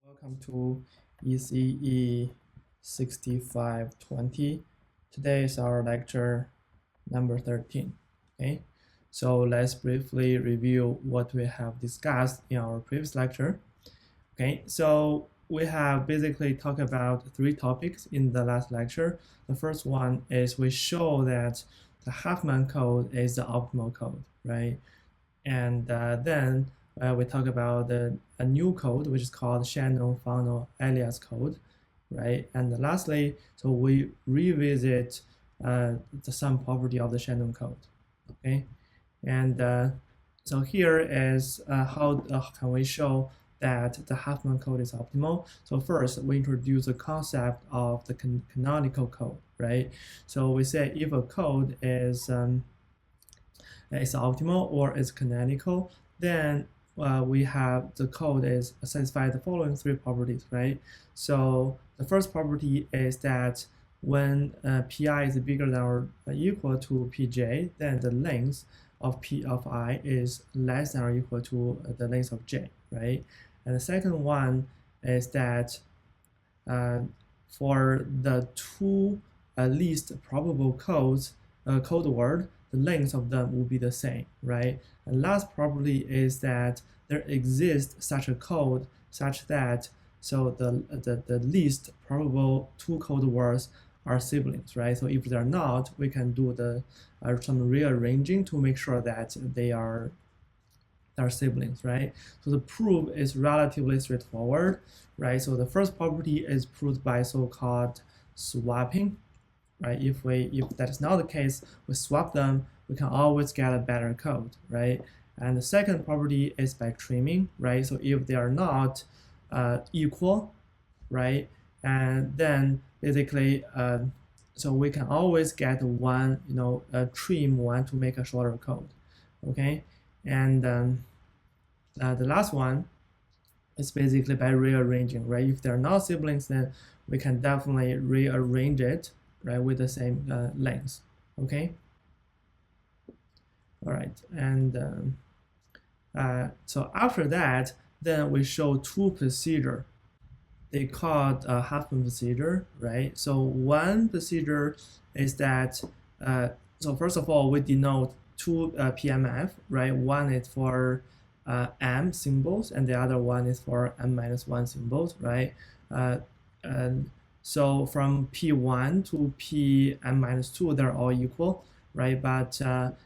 Welcome to ECE 6520. Today is our lecture number 13. Okay, so let's briefly review what we have discussed in our previous lecture. Okay, so we have basically talked about three topics in the last lecture. The first one is we show that the Huffman code is the optimal code, right? And then we talk about a new code, which is called Shannon-Funnell alias code, right? And lastly, so we revisit some property of the Shannon code, okay? And so here is how can we show that the Huffman code is optimal. So first, we introduce the concept of the canonical code, right? So we say if a code is optimal or is canonical, then we have the code is satisfy the following three properties, right? So the first property is that when pi is bigger than or equal to pj, then the length of p of I is less than or equal to the length of j, right? And the second one is that for the two least probable codes, code word, the length of them will be the same, right? And last property is that there exists such a code such that so the least probable two code words are siblings, right? So if they're not, we can do the some rearranging to make sure that they are siblings, right? So the proof is relatively straightforward, right? So the first property is proved by so-called swapping, right? If that is not the case, we swap them, we can always get a better code, right? And the second property is by trimming, right? So if they are not equal, right? And then basically, so we can always get one, trim one to make a shorter code, okay? And the last one is basically by rearranging, right? If they're not siblings, then we can definitely rearrange it, right, with the same length, okay? All right, and so after that, then we show two procedure. They called Huffman procedure, right? So one procedure is that, so first of all, we denote two PMF, right? One is for M symbols, and the other one is for M-1 symbols, right? And so from P1 to Pm-2, they're all equal, right? But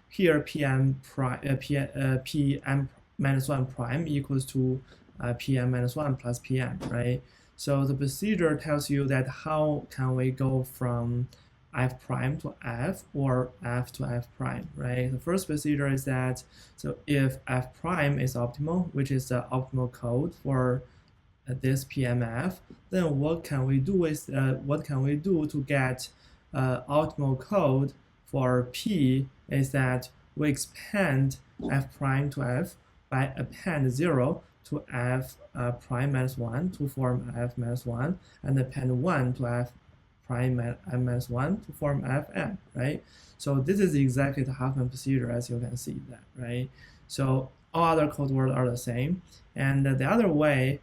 here Pm Pm-1 prime equals to Pm-1 plus Pm, right? So the procedure tells you that how can we go from F prime to F or F to F prime, right? The first procedure is that, so if F prime is optimal, which is the optimal code for this PMF, then what can we do to get optimal code for P is that we expand F prime to F by append 0 to F prime minus 1 to form F minus 1, and append 1 to F prime M minus 1 to form Fm, right? So this is exactly the Huffman procedure, as you can see that, right? So all other code words are the same. And the other way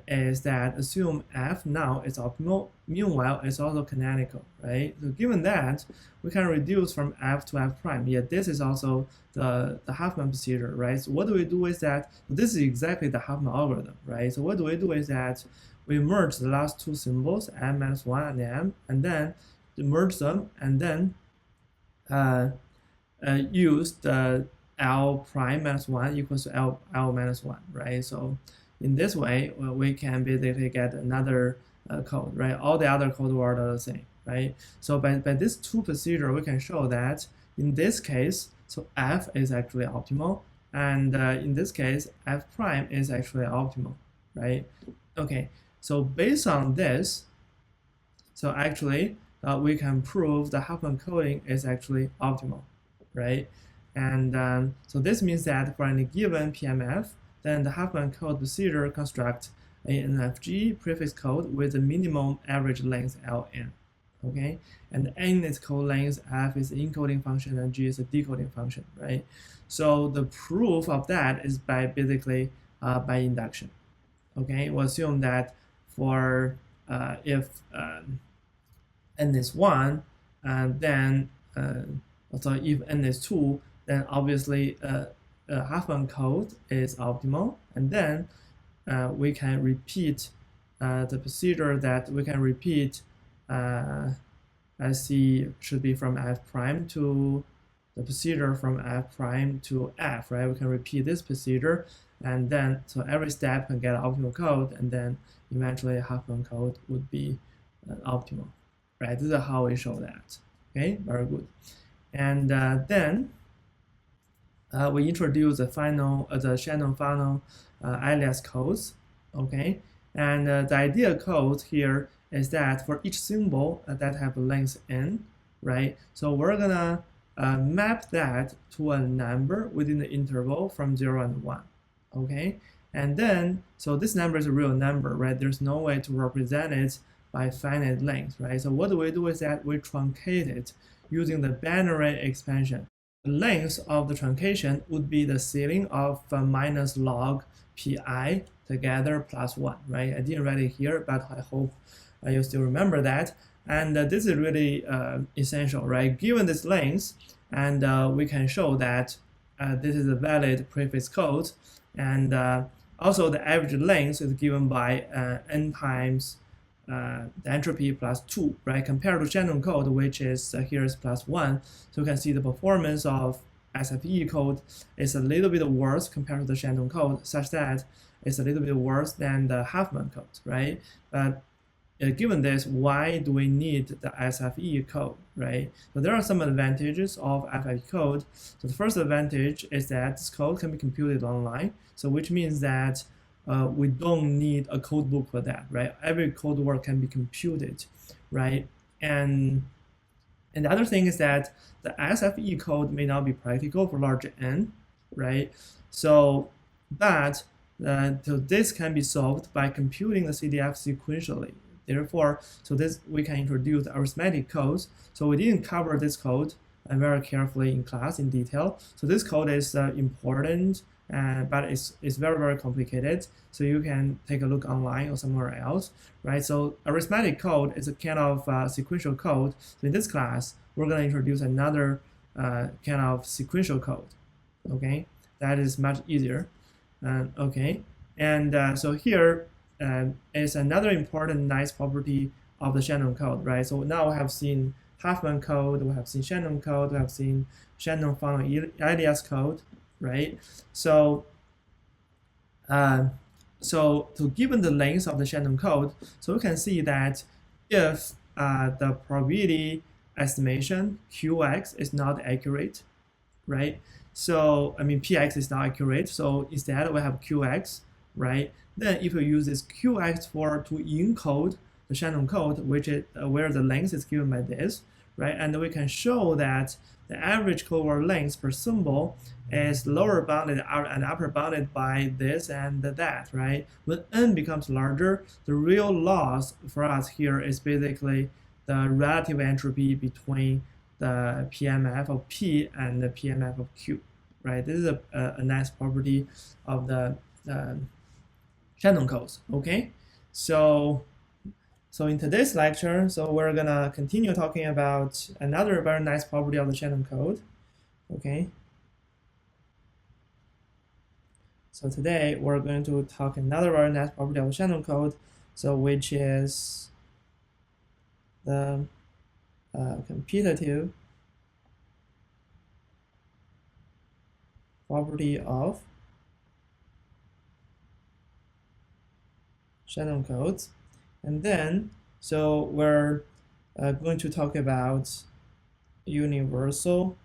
is that assume F now is optimal, meanwhile it's also canonical, right? So given that, we can reduce from F to F prime. Yet this is also the Huffman procedure, right? So what do we do is that, this is exactly the Huffman algorithm, right? So what do we do is that we merge the last two symbols, M-1 and M, and then merge them, and then use the L prime minus 1 equals to L minus 1, right? So in this way, we can basically get another code, right? All the other code words are the same, right? So by this two procedure, we can show that in this case, so F is actually optimal, and in this case, F prime is actually optimal, right? Okay, so based on this, so actually we can prove the Huffman coding is actually optimal, right? And so this means that for any given PMF, then the Huffman code procedure constructs an NFG prefix code with a minimum average length Ln. Okay, and N is code length, F is the encoding function, and G is the decoding function, right? So the proof of that is by basically by induction. Okay, we'll assume that for if n is 1, then so if n is 2, then obviously Huffman code is optimal, and then we can repeat the procedure that we can repeat. SC should be from f prime to the procedure from f prime to f, right? We can repeat this procedure, and then so every step can get optimal code, and then eventually Huffman code would be optimal, right? This is how we show that. Okay, very good. And then we introduce the final, the Shannon final alias codes. Okay, and the ideal code here is that for each symbol that have length n, right? So we're gonna map that to a number within the interval from 0 and 1. Okay, and then so this number is a real number, right? There's no way to represent it by finite length, right? So what we do is that we truncate it using the binary expansion. The length of the truncation would be the ceiling of minus log pi together plus 1, right? I didn't write it here, but I hope you still remember that. And this is really essential, right? Given this length, and we can show that this is a valid prefix code, and also the average length is given by n times the entropy plus 2, right? Compared to Shannon code, which is here is plus 1. So you can see the performance of SFE code is a little bit worse compared to the Shannon code, such that it's a little bit worse than the Huffman code, right? But given this, why do we need the SFE code, right? So there are some advantages of SFE code. So the first advantage is that this code can be computed online, so which means that we don't need a code book for that, right? Every code word can be computed, right? And the other thing is that the SFE code may not be practical for large n, right? So, but so this can be solved by computing the CDF sequentially. Therefore, so this we can introduce arithmetic codes. So we didn't cover this code very carefully in class in detail. So this code is important, but it's very, very complicated. So you can take a look online or somewhere else, right? So arithmetic code is a kind of sequential code. So in this class, we're going to introduce another kind of sequential code, okay? That is much easier, okay? And so here is another important nice property of the Shannon code, right? So now we have seen Huffman code, we have seen Shannon code, we have seen Shannon final alias code, right? So, so given the length of the Shannon code, so we can see that if the probability estimation Qx is not accurate, right? So I mean Px is not accurate. So instead we have Qx, right? Then if you use this Qx to encode the Shannon code, which is where the length is given by this, right? And we can show that the average code word length per symbol is lower bounded and upper bounded by this and that, right? When n becomes larger, the real loss for us here is basically the relative entropy between the PMF of P and the PMF of Q, right? This is a nice property of the Shannon codes, okay? So in today's lecture, so we're gonna continue talking about another very nice property of the Shannon code, okay? So today we're going to talk another very nice property of the Shannon code, so which is the computative property of Shannon codes. And then, so we're going to talk about universal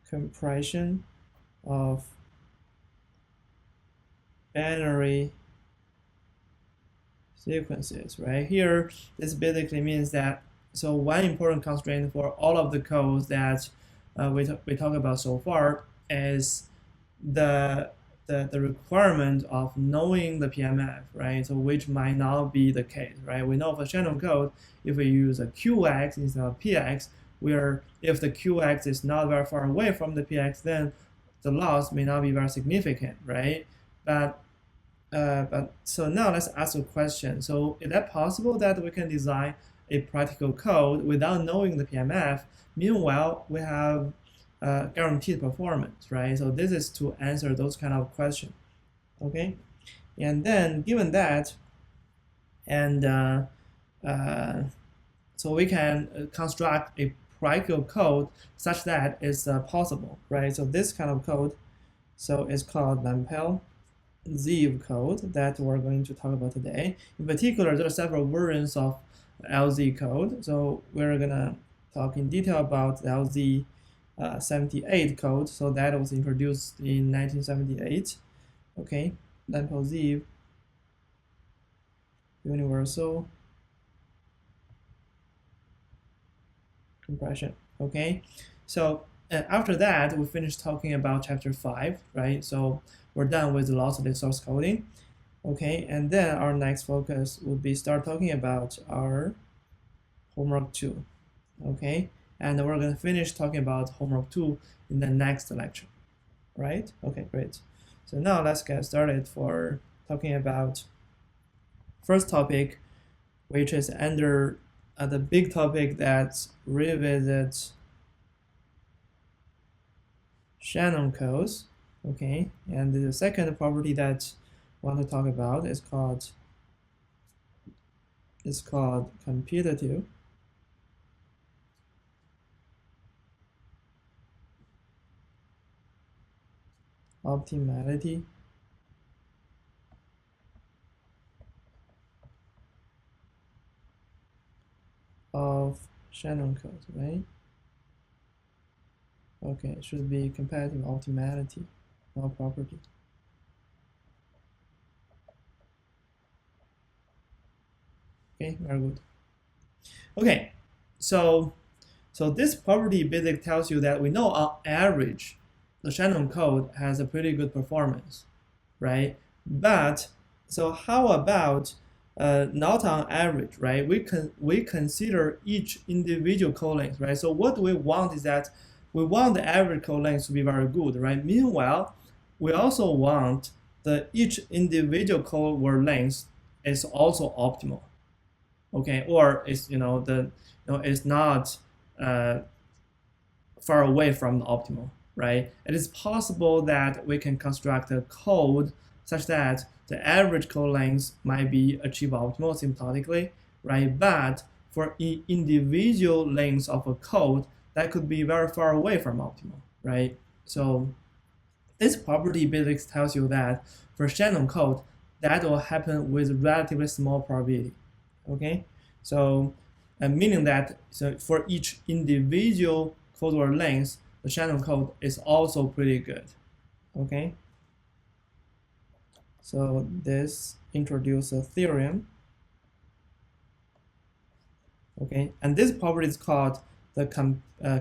compression of binary sequences, right? Here, this basically means that, so one important constraint for all of the codes that we talk about so far is the requirement of knowing the PMF, right? So which might not be the case, right? We know for Shannon code, if we use a QX instead of PX, where if the QX is not very far away from the PX, then the loss may not be very significant, right? But But so now let's ask a question. So is that possible that we can design a practical code without knowing the PMF? Meanwhile, we have guaranteed performance, right? So this is to answer those kind of questions, okay? And then given that, and so we can construct a practical code such that it's possible, right? So this kind of code, so it's called Lampel Zeev code that we're going to talk about today. In particular, there are several versions of LZ code. So we're gonna talk in detail about the LZ 78 code. So that was introduced in 1978. Okay, Lampel Zeev universal compression. Okay, so after that, we finished talking about chapter 5, right? So we're done with the lossless source coding. Okay, and then our next focus would be start talking about our homework 2. Okay, and we're going to finish talking about homework 2 in the next lecture. Right? Okay, great. So now let's get started for talking about first topic, which is under the big topic that revisits Shannon codes. Okay, and the second property that I want to talk about is called computative optimality of Shannon codes, right? Okay, it should be comparative optimality, not property. Okay, very good. Okay, so this property basically tells you that we know on average the Shannon code has a pretty good performance, right? But so how about not on average, right? We consider each individual code length, right? So what we want is that we want the average code length to be very good, right? Meanwhile, we also want each individual code word length is also optimal, okay? Or it's it's not far away from the optimal, right? It is possible that we can construct a code such that the average code length might be achieved optimal symptotically, right? But for individual lengths of a code, that could be very far away from optimal, right? So this property basically tells you that for Shannon code, that will happen with relatively small probability, okay? So meaning that for each individual code word length, the Shannon code is also pretty good, okay? So this introduces a theorem, okay? And this property is called the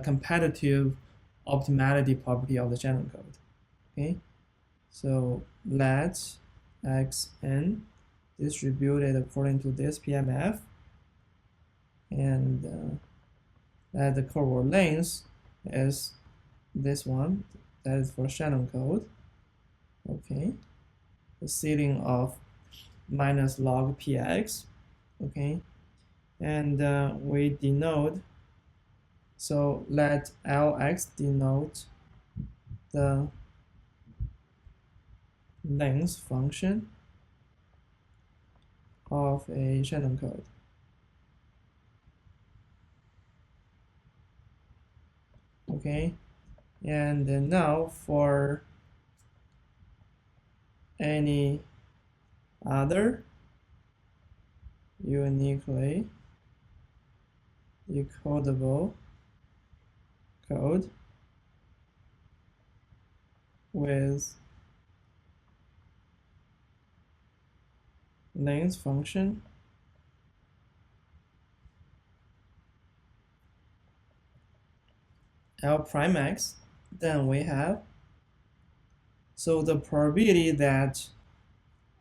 competitive optimality property of the Shannon code, okay? So let xn distributed according to this PMF, and that the code word length is this one, that is for Shannon code, okay? The ceiling of minus log px, okay? And we denote, so let Lx denote the length function of a Shannon code. Okay, and now for any other uniquely decodable code with length function L prime x, then we have, so the probability that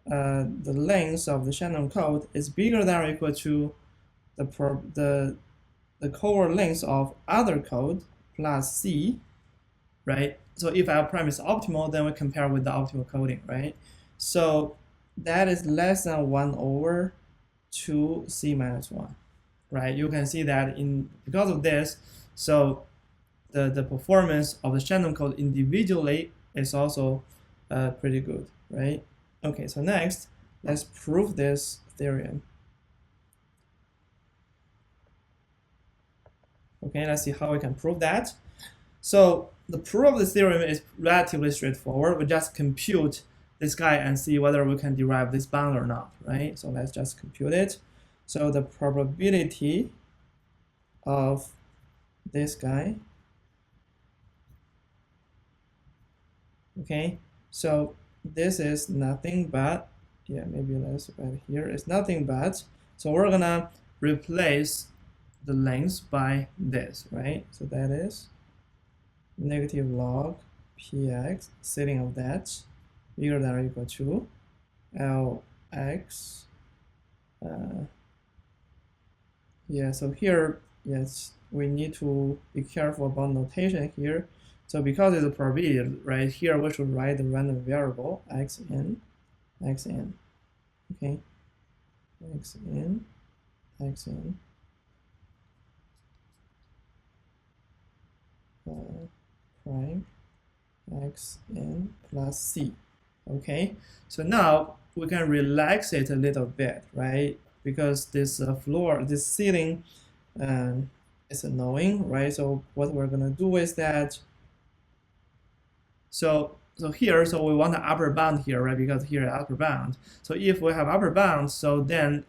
the length of the Shannon code is bigger than or equal to the code length of other code plus c, right? So if L prime is optimal, then we compare with the optimal coding, right? So that is less than 1 over 2c minus 1, right? You can see that because of this, so the performance of the Shannon code individually is also pretty good, right? Okay, so next, let's prove this theorem. Okay, let's see how we can prove that. So the proof of the theorem is relatively straightforward. We just compute this guy and see whether we can derive this bound or not, right? So let's just compute it. So the probability of this guy, okay, so this is nothing but, yeah, maybe let's write here, it's nothing but, so we're gonna replace the length by this, right? So that is negative log px, setting of that bigger than or equal to lx. Yeah, so here, yes, we need to be careful about notation here. So because it's a probability, right, here we should write the random variable xn, xn, okay, xn, xn, prime, xn plus c, okay. So now we can relax it a little bit, right, because this floor, this ceiling is annoying, right? So what we're gonna do is that, so here, so we want an upper bound here, right? Because here upper bound. So if we have upper bound, so then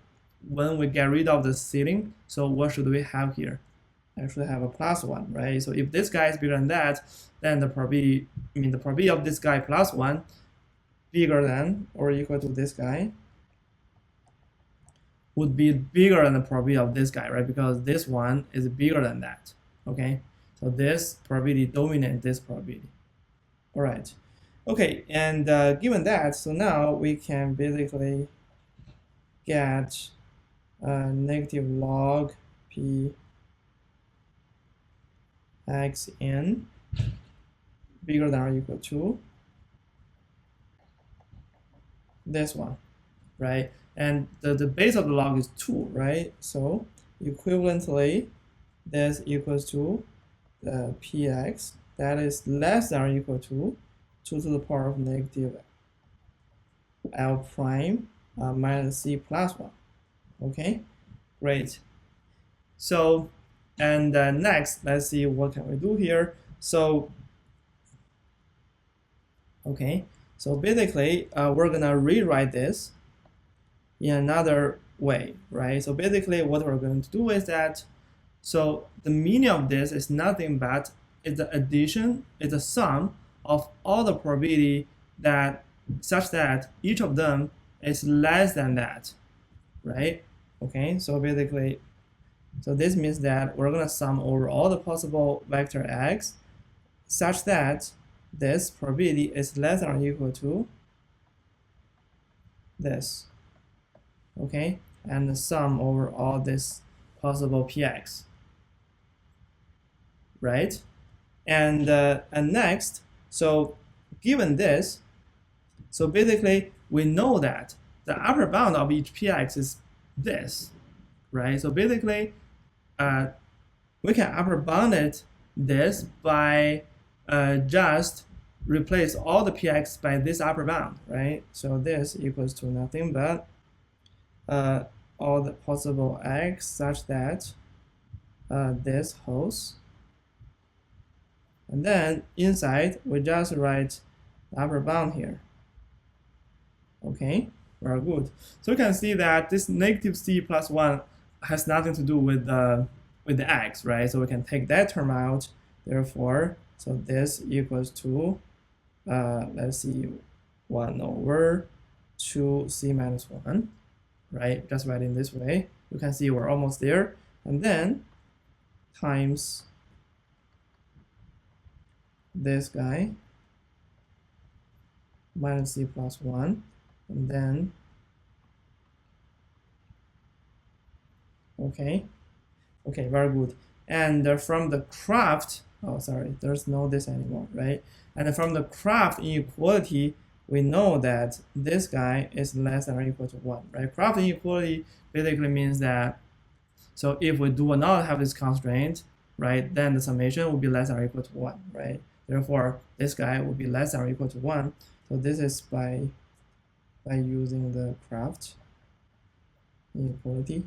when we get rid of the ceiling, so what should we have here? Actually have a +1, right? So if this guy is bigger than that, then the probability, the probability of this guy +1 bigger than or equal to this guy would be bigger than the probability of this guy, right? Because this one is bigger than that, okay? So this probability dominates this probability. All right, okay, and given that, so now we can basically get negative log p xn bigger than or equal to this one, right? And the base of the log is 2, right? So equivalently, this equals to the px that is less than or equal to 2 to the power of negative l prime minus c plus 1. Okay, great. So, and next, let's see what can we do here. So, okay, so basically, we're gonna rewrite this in another way, right? So basically, what we're going to do is that, so the meaning of this is nothing but it's the addition, it's the sum of all the probability that such that each of them is less than that, right? Okay, so basically, so this means that we're gonna sum over all the possible vector x such that this probability is less than or equal to this, okay, and the sum over all this possible px, right? And next, so given this, so basically we know that the upper bound of each px is this, right? So basically, we can upper bound it this by just replace all the px by this upper bound, right? So this equals to nothing but all the possible x such that this holds. And then inside, we just write the upper bound here. Okay, very good. So you can see that this negative c plus 1 has nothing to do with the x, right? So we can take that term out. Therefore, so this equals to, let's see, 1 over 2c minus 1, right? Just write in this way. You can see we're almost there. And then times this guy minus c plus 1, and then okay, very good. And from the Kraft, oh sorry, there's no this anymore, right? And from the Kraft inequality, we know that this guy is less than or equal to 1, right? Craft inequality basically means that, so if we do not have this constraint, right, then the summation will be less than or equal to 1, right? Therefore, this guy will be less than or equal to 1. So this is by using the Craft inequality.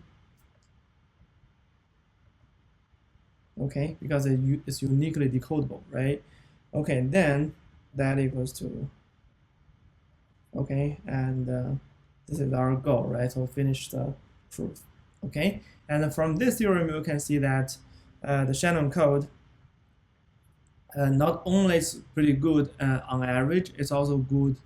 Okay, because it's uniquely decodable, right? Okay, then that equals to, okay, and this is our goal, right? So finish the proof, okay? And from this theorem, you can see that the Shannon code not only is pretty good on average, it's also good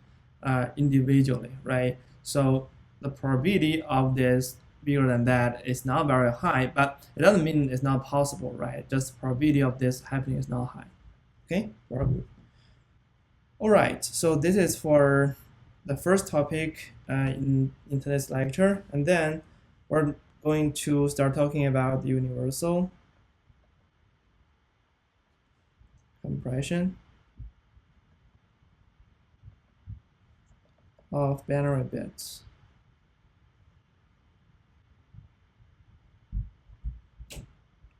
individually, right? So the probability of this bigger than that is not very high, but it doesn't mean it's not possible, right? Just the probability of this happening is not high. Okay, very good. All right, so this is for the first topic in today's lecture, and then we're going to start talking about the universal compression of binary bits.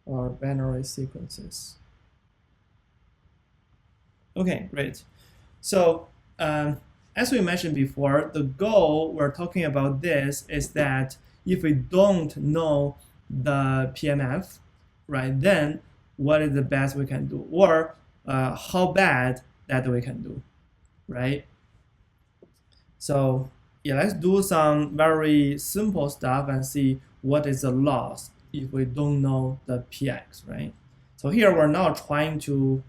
Or binary sequences. Okay, great. So as we mentioned before, the goal we're talking about this is that if we don't know the PMF, right, then what is the best we can do, or how bad that we can do, right? So yeah, let's do some very simple stuff and see what is the loss if we don't know the px, right? So here we're not trying to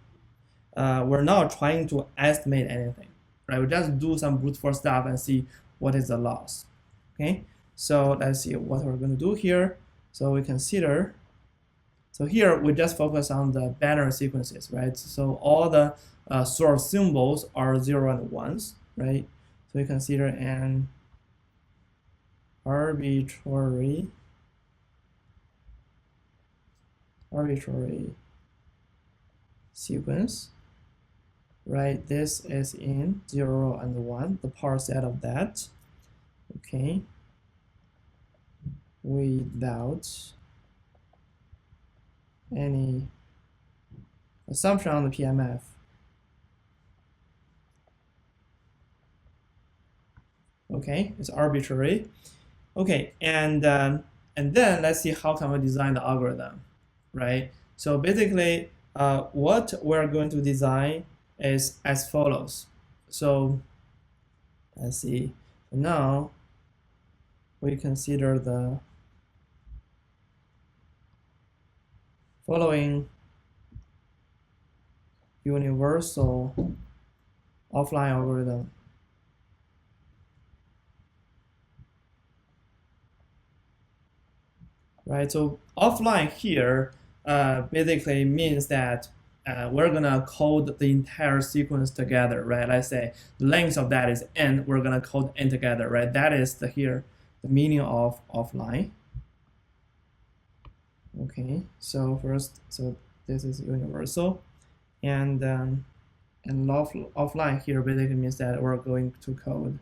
estimate anything, right? We just do some brute force stuff and see what is the loss. Okay, so let's see what we're going to do here. So we consider. So here we just focus on the binary sequences, right? So all the source symbols are 0 and 1s, right? So we consider an arbitrary sequence, right? This is in 0 and 1, the power set of that, okay, without any assumption on the PMF. Okay, it's arbitrary. Okay, and then let's see how can we design the algorithm, right? So basically, what we're going to design is as follows. So let's see. Now we consider the following universal offline algorithm. Right, so offline here basically means that we're gonna code the entire sequence together, right? Let's say the length of that is n, we're gonna code n together, right? That is the meaning of offline. Okay, so first, so this is universal, and offline here basically means that we're going to code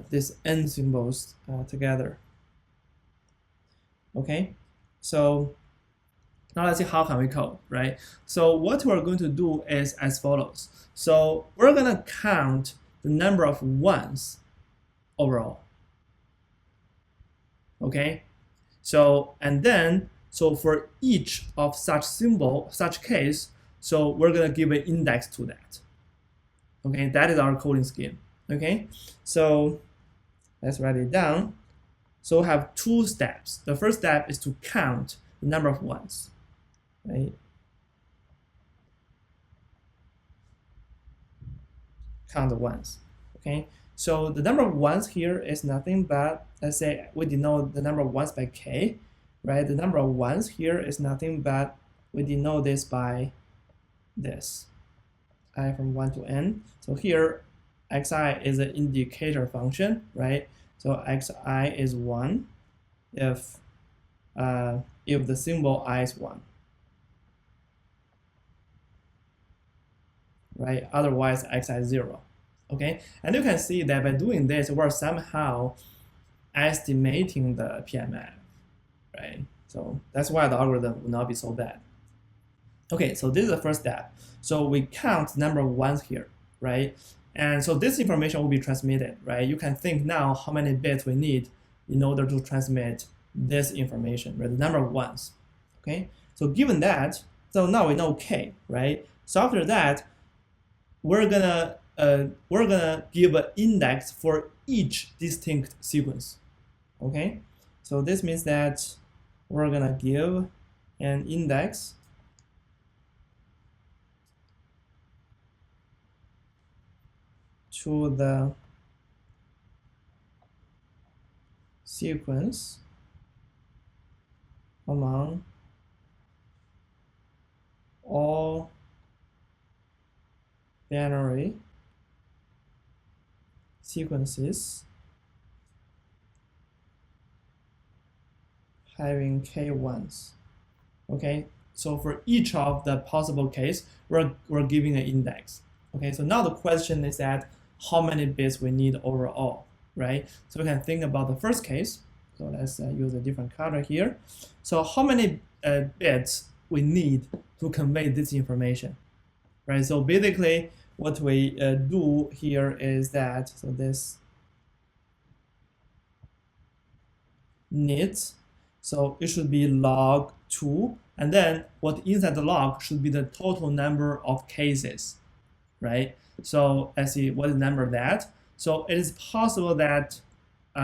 these n symbols together. Okay, so now let's see how can we code, right? So what we're going to do is as follows. So we're gonna count the number of ones overall. Okay, so and then so for each of such symbol, such case, so we're gonna give an index to that. Okay, that is our coding scheme. Okay, so let's write it down. So we have two steps. The first step is to count the number of ones, right? Count the ones, okay? So the number of ones here is nothing but, let's say we denote the number of ones by k, right? The number of ones here is nothing but, we denote this by this, I from 1 to n. So here, xi is an indicator function, right? So xi is 1 if the symbol I is 1, right? Otherwise xi is 0. Okay, and you can see that by doing this, we're somehow estimating the PMF, right? So that's why the algorithm will not be so bad. Okay, so this is the first step. So we count number of ones here, right? And so this information will be transmitted, right? You can think now how many bits we need in order to transmit this information, right? The number of ones, okay? So given that, so now we know K, right? So after that, we're gonna give an index for each distinct sequence, okay? So this means that we're gonna give an index to the sequence among all binary sequences having k ones. Okay, so for each of the possible case, we're giving an index. Okay, so now the question is that how many bits we need overall, right? So we can think about the first case. So let's use a different color here. So how many bits we need to convey this information, right? So basically, what we do here is that, so this needs, so it should be log 2, and then what inside the log should be the total number of cases, right? So let's see what is the number of that. So it is possible that,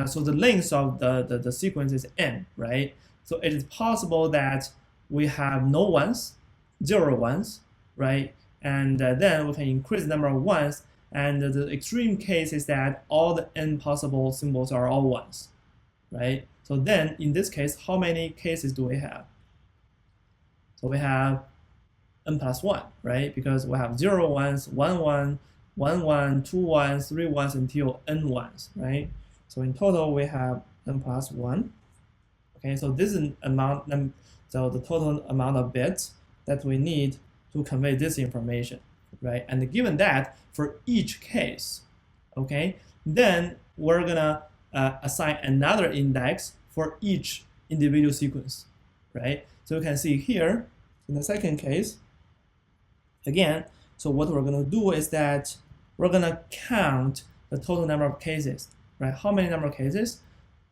so the length of the sequence is n, right? So it is possible that we have no ones, 0 ones, right? And then we can increase the number of ones, and the extreme case is that all the n possible symbols are all ones, right? So then in this case, how many cases do we have? So we have n plus 1, right? Because we have 0 ones, 1 1, 1 1, 2 ones, 3 ones until n ones, right? So in total, we have n plus 1. Okay, so this is an amount, so the total amount of bits that we need to convey this information, right? And given that, for each case, okay, then we're gonna assign another index for each individual sequence, right? So you can see here, in the second case, again, so what we're gonna do is that we're gonna count the total number of cases, right? How many number of cases?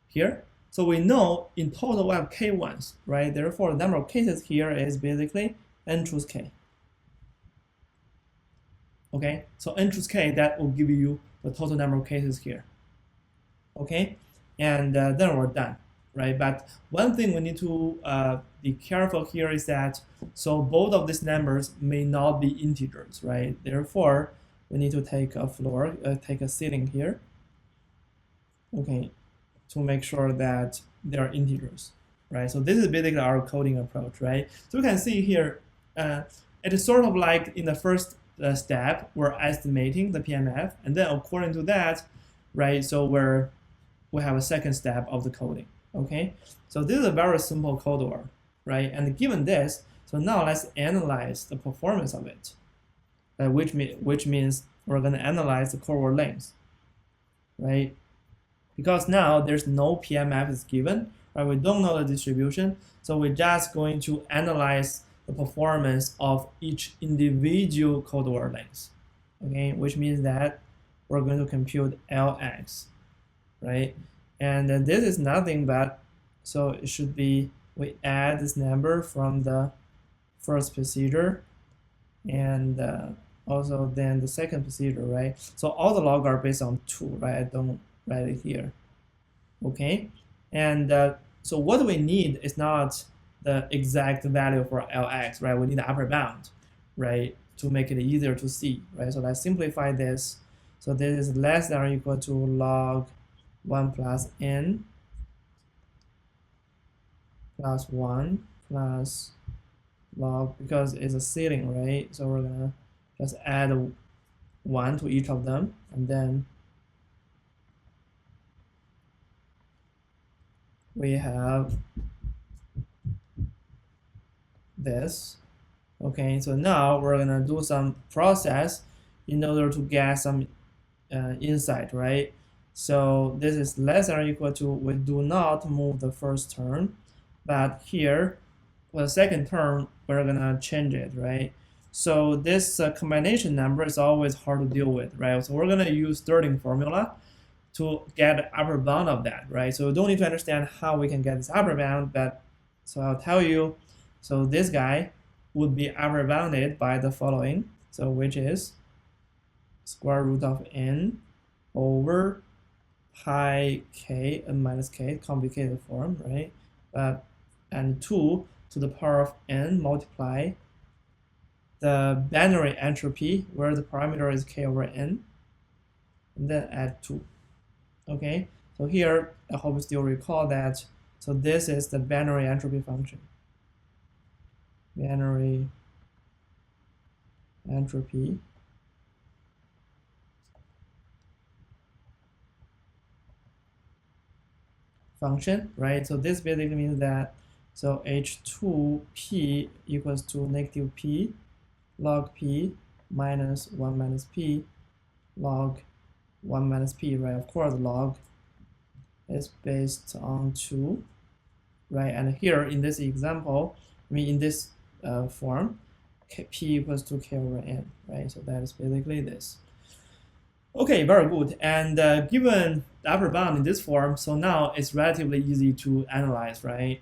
Here. So we know in total we have k ones, right? Therefore, the number of cases here is basically n choose k. Okay, so n choose k, that will give you the total number of cases here. Okay, and then we're done, right? But one thing we need to be careful here is that, so both of these numbers may not be integers, right? Therefore, we need to take a floor, take a ceiling here, okay, to make sure that they are integers, right? So this is basically our coding approach, right? So you can see here, it is sort of like in the first step, we're estimating the PMF, and then according to that, right, so we have a second step of the coding, okay? So this is a very simple code word, right? And given this, so now let's analyze the performance of it, which means we're gonna analyze the code word length, right? Because now there's no PMF is given, right? We don't know the distribution, so we're just going to analyze the performance of each individual code word length, okay? Which means that we're going to compute Lx, right? And this is nothing but, so it should be, we add this number from the first procedure, and also then the second procedure, right? So all the log are based on 2, right? I don't write it here, okay? And so what we need is not the exact value for Lx, right? We need the upper bound, right? To make it easier to see, right? So let's simplify this. So this is less than or equal to log 1 plus n plus 1 plus log, because it's a ceiling, right? So we're gonna just add 1 to each of them, and then we have this. Okay, so now we're gonna do some process in order to get some inside, right? So this is less than or equal to, we do not move the first term, but here, for the second term, we're gonna change it, right? So this combination number is always hard to deal with, right? So we're gonna use Stirling formula to get the upper bound of that, right? So you don't need to understand how we can get this upper bound, but so I'll tell you. So this guy would be upper bounded by the following, so which is square root of n over pi k n minus k, complicated form, right? And 2 to the power of n multiply the binary entropy, where the parameter is k over n, and then add 2. Okay, so here I hope you still recall that. So this is the binary entropy function. Binary entropy function, right? So this basically means that so h2p equals to negative p log p minus 1 minus p log 1 minus p, right? Of course, log is based on 2, right? And here in this example, I mean in this form, p equals to k over n, right? So that is basically this. Okay, very good. And given the upper bound in this form, so now it's relatively easy to analyze, right?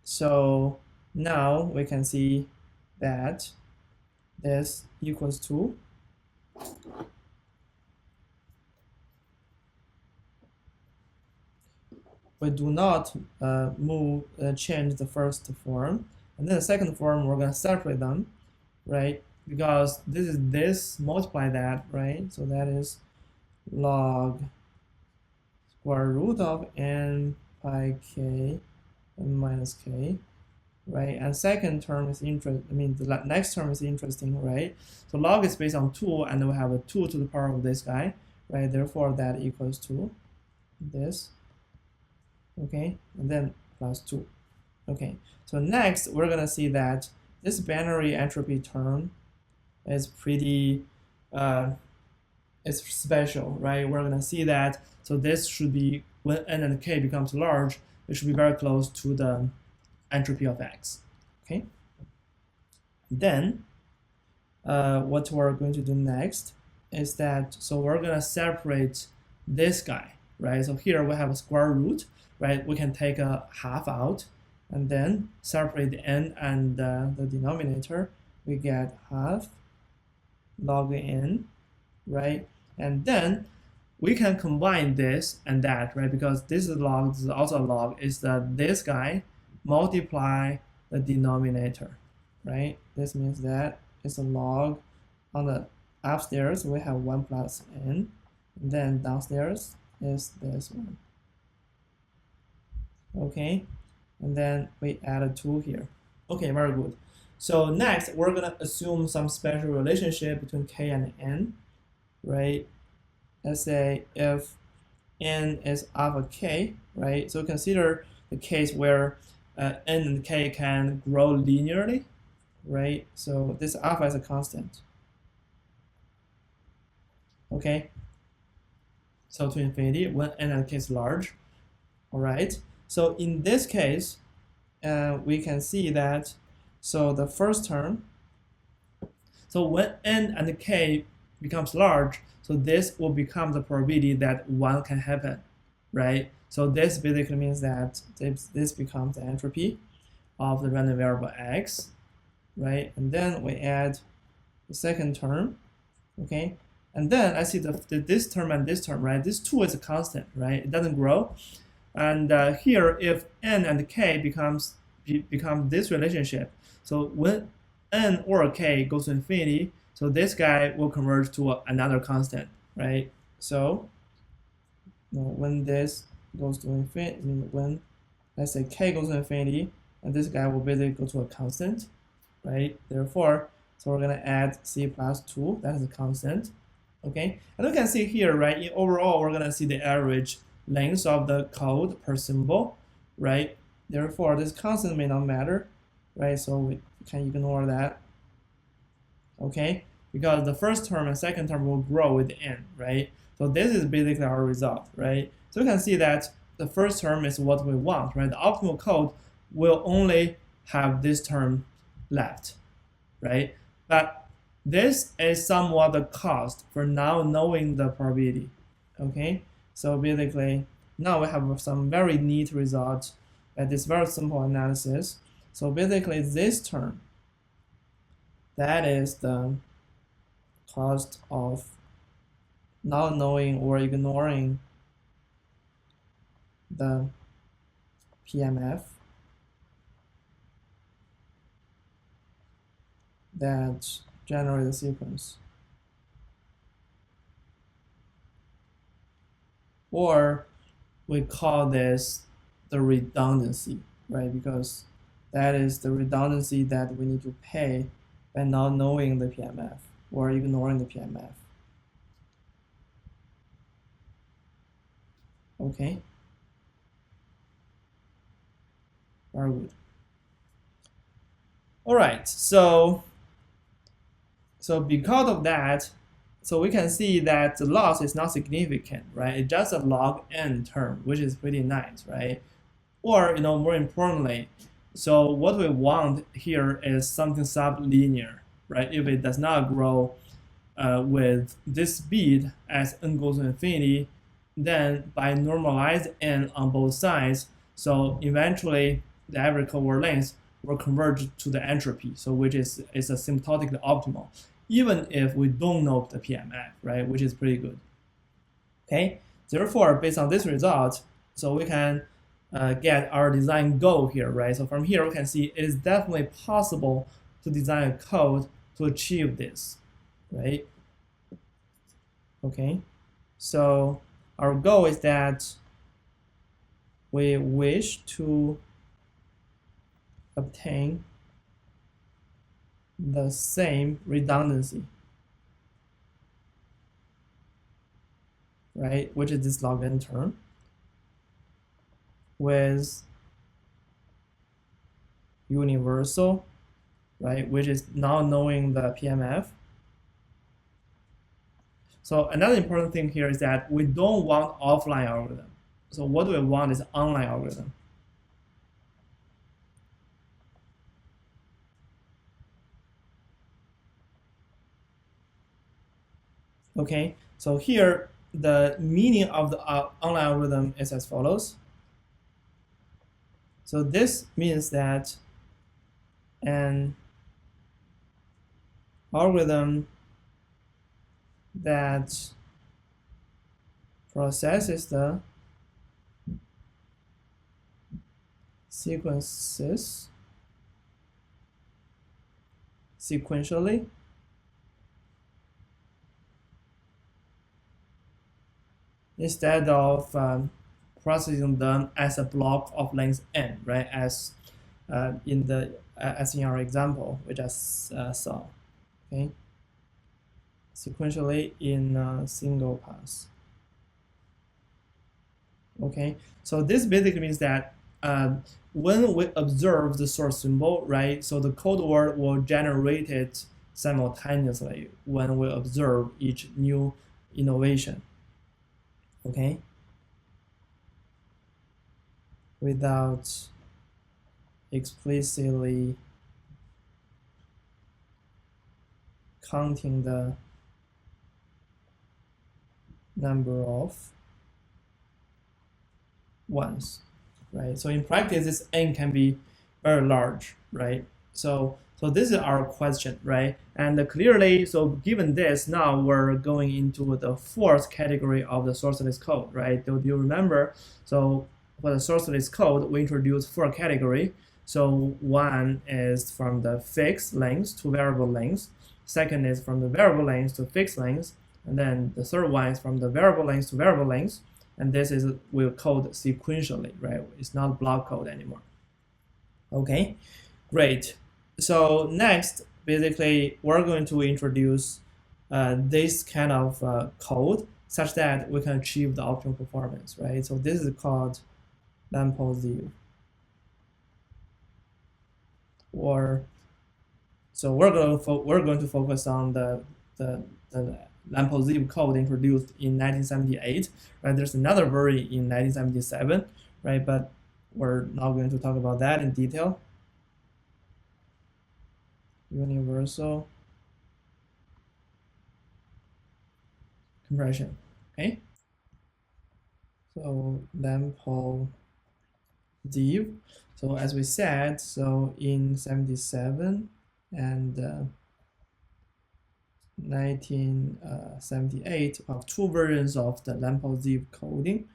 So now we can see that this equals to we do not change the first form, and then the second form we're going to separate them, right? Because this is this multiply that, right? So that is log square root of n pi k n minus k, right? And second term is the next term is interesting, right? So log is based on 2, and we have a 2 to the power of this guy, right? Therefore that equals to this, okay? And then plus 2. Okay, so next we're gonna see that this binary entropy term is pretty it's special, right? We're gonna see that. So this should be, when n and k becomes large, it should be very close to the entropy of x. Okay. Then what we're going to do next is that, so we're gonna separate this guy, right? So here we have a square root, right? We can take a half out and then separate the n and the denominator. We get half log n, right? And then we can combine this and that, right? Because this is log, this is also a log, is that this guy multiply the denominator, right? This means that it's a log. On the upstairs we have 1 plus n, and then downstairs is this one. Okay, and then we add a 2 here. Okay, very good. So next we're gonna assume some special relationship between k and n, right? Let's say if n is alpha k, right? So consider the case where n and k can grow linearly, right? So this alpha is a constant. Okay. So to infinity when n and k is large. All right. So in this case, we can see that. So the first term. So when n and k becomes large, so this will become the probability that 1 can happen, right? So this basically means that this becomes the entropy of the random variable x, right? And then we add the second term, okay? And then I see this term and this term, right? This 2 is a constant, right? It doesn't grow. And here, if n and k become this relationship, so when n or k goes to infinity, so this guy will converge to another constant, right? So when this goes to infinity, I mean when, let's say k goes to infinity, and this guy will basically go to a constant, right? Therefore, so we're gonna add c plus 2, that is a constant, okay? And we can see here, right, overall, we're gonna see the average length of the code per symbol, right? Therefore, this constant may not matter, right? So we can ignore that, okay? Because the first term and second term will grow with n, right? So this is basically our result, right? So you can see that the first term is what we want, right? The optimal code will only have this term left, right? But this is somewhat the cost for now knowing the probability, okay? So basically, now we have some very neat results at this very simple analysis. So basically, this term, that is the cost of not knowing or ignoring the PMF that generate the sequence. Or we call this the redundancy, right? Because that is the redundancy that we need to pay by not knowing the PMF or ignoring the PMF. Okay. Very good. All right, so because of that, so we can see that the loss is not significant, right? It's just a log n term, which is pretty nice, right? Or, more importantly, so what we want here is something sublinear, right? If it does not grow with this speed as n goes to infinity, then by normalized n on both sides, so eventually the average cohort length will converge to the entropy, so which is asymptotically optimal, even if we don't know the PMF, right? Which is pretty good. Okay, therefore, based on this result, so we can get our design goal here, right? So from here, we can see it is definitely possible to design a code to achieve this, right? Okay, so our goal is that we wish to obtain the same redundancy, right? Which is this log n term with universal, right? Which is not knowing the PMF. So another important thing here is that we don't want offline algorithm. So what we want is online algorithm. Okay, so here the meaning of the online algorithm is as follows. So this means that an algorithm that processes the sequences sequentially instead of processing them as a block of length n, right? As in our example we just saw, okay? Sequentially in a single pass. Okay, so this basically means that when we observe the source symbol, right? So the code word will generate it simultaneously when we observe each new innovation. Okay, without explicitly counting the number of ones, right? So in practice, this n can be very large, right? So this is our question, right? And clearly, so given this, now we're going into the fourth category of the sourceless code, right? Do you remember? So for the sourceless code, we introduced four categories. So one is from the fixed length to variable length. Second is from the variable length to fixed length. And then the third one is from the variable length to variable length. And this is we'll code sequentially, right? It's not block code anymore. Okay, great. So next, basically, we're going to introduce this kind of code such that we can achieve the optimal performance, right? So this is called Lampozil. Or so we're going to focus on the LAMP-ZIP code introduced in 1978, right? There's another version in 1977, right? But we're not going to talk about that in detail. Universal compression, okay? So LAMP-ZIP. So as we said, so in 77 and 1978, we have two versions of the LAMP-ZIP coding,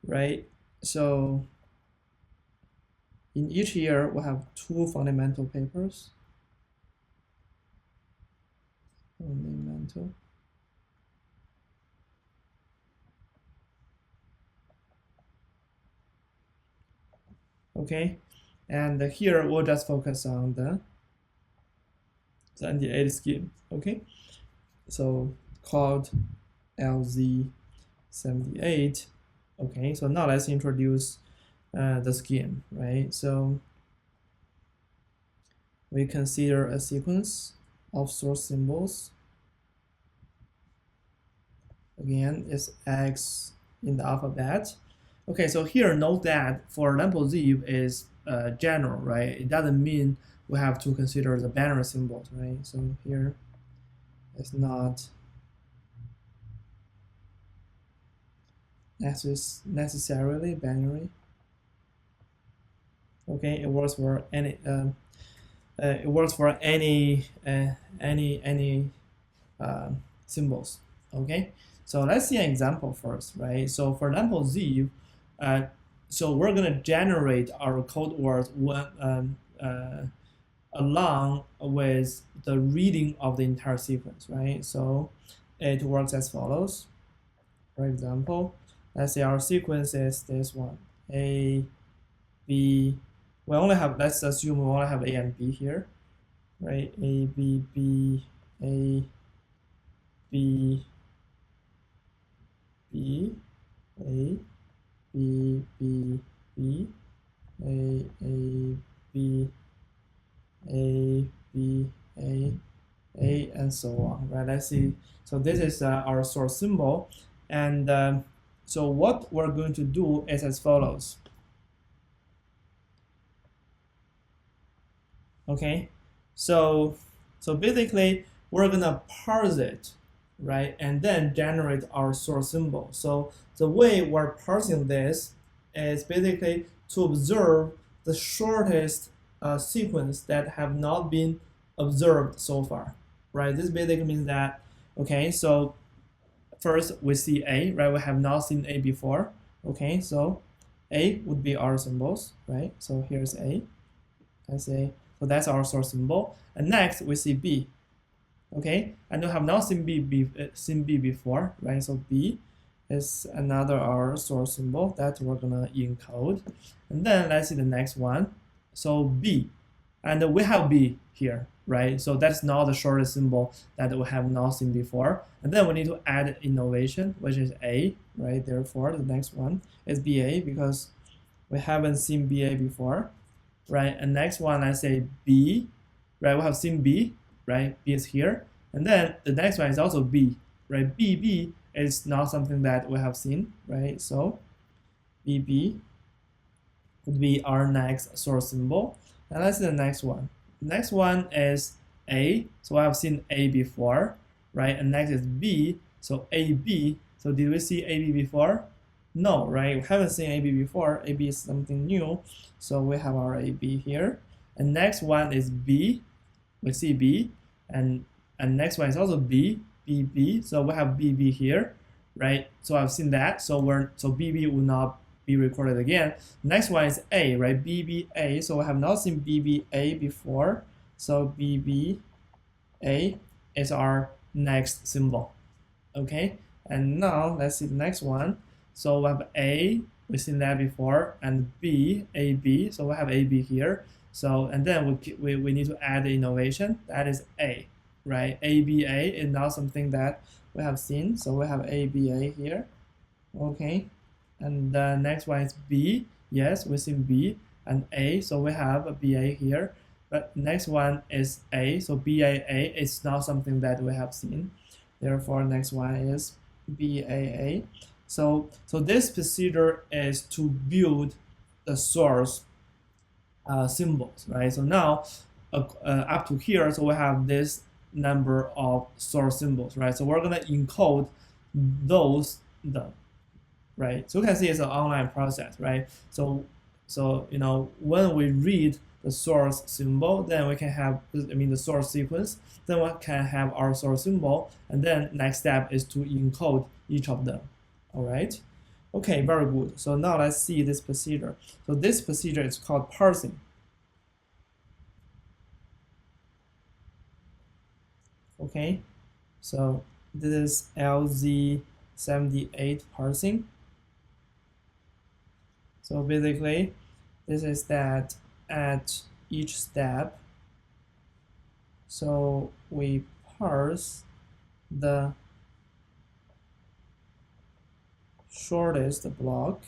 right? So in each year, we have two fundamental papers. Fundamental. Okay, and here we'll just focus on the 78 scheme. Okay, so called LZ78. Okay, so now let's introduce the scheme, right? So we consider a sequence of source symbols. Again, it's X in the alphabet. Okay, so here note that for LAMP-ZIP is general, right? It doesn't mean we have to consider the binary symbols, right? So here it's not necessarily binary. Okay, it works for any symbols. Okay, so let's see an example first, right? So for LAMP-ZIP, so we're gonna generate our code words along with the reading of the entire sequence, right? So it works as follows. For example, let's say our sequence is this one: A, B. We only have, let's assume we only have A and B here, right? A, B, B, A, B, B, A, B, B, B, A, B, A, B, A, and so on, right? Let's see. So this is our source symbol, and so what we're going to do is as follows. Okay, so basically we're gonna parse it, right, and then generate our source symbol. So the way we're parsing this is basically to observe the shortest sequence that have not been observed so far, right? This basically means that, okay, so first we see A, right? We have not seen A before. Okay, so A would be our symbols, right? So here's A. Let's say, so that's our source symbol. And next we see B. Okay, and we have not seen B before, right? So B is another our source symbol that we're gonna encode. And then let's see the next one. So B, and we have B here, right? So that's not the shortest symbol that we have not seen before. And then we need to add innovation, which is A, right? Therefore, the next one is BA because we haven't seen BA before, right? And next one, I say B, right? We have seen B, right? B is here. And then the next one is also B, right? BB is not something that we have seen, right? So BB would be our next source symbol. And let's see the next one. The next one is A, so I have seen A before, right? And next is B, so AB. So did we see AB before? No, right? We haven't seen AB before. AB is something new, so we have our AB here. And next one is B, we see B, and next one is also B, BB. So we have BB here, right? So I've seen that. So BB will not be recorded again. Next one is A, right? BBA. So we have not seen BBA before. So BBA is our next symbol. Okay, and now let's see the next one. So we have A, we've seen that before, and B, AB. So we have AB here. So and then we need to add the innovation. That is A, right? ABA is not something that we have seen. So we have ABA here. Okay, and the next one is B. Yes, we've seen B and A. So we have a BA here. But next one is A. So BAA is not something that we have seen. Therefore, next one is BAA. So this procedure is to build the source symbols, right? So now up to here, so we have this number of source symbols, right? So we're gonna encode those, right? So you can see it's an online process, right? So when we read the source symbol, then we can have, the source sequence, then we can have our source symbol, and then next step is to encode each of them. All right. Okay, very good. So now let's see this procedure. So this procedure is called parsing. Okay, so this is LZ78 parsing. So basically, this is that at each step, so we parse the shortest block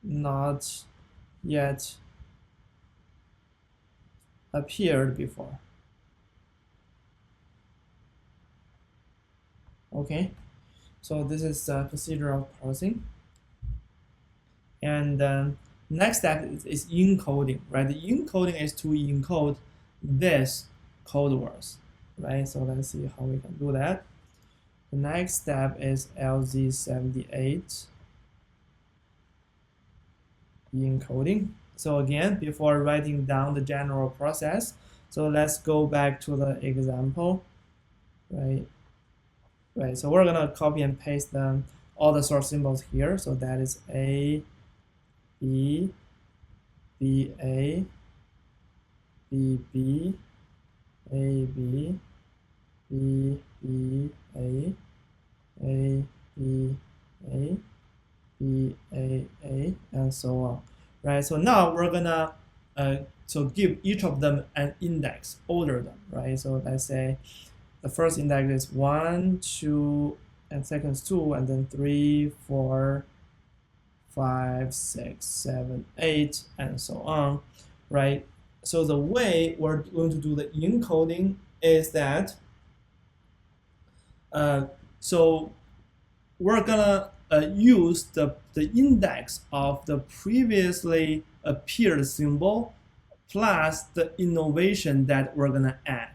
not yet appeared before. Okay, so this is the procedure of parsing. And next step is encoding, right? The encoding is to encode this code words, right? So let's see how we can do that. The next step is LZ78 encoding. So again, before writing down the general process, so let's go back to the example, right? Right, so we're gonna copy and paste all the source symbols here. So that is A, B, B, A, B, B, A, B, B, B, A, A, B, A, B, A, and so on. Right, so now we're gonna give each of them an index, order them, right? So let's say the first index is 1, 2, and second is 2, and then 3, 4, 5, 6, 7, 8, and so on, right? So the way we're going to do the encoding is that, so we're gonna use the index of the previously appeared symbol plus the innovation that we're gonna add.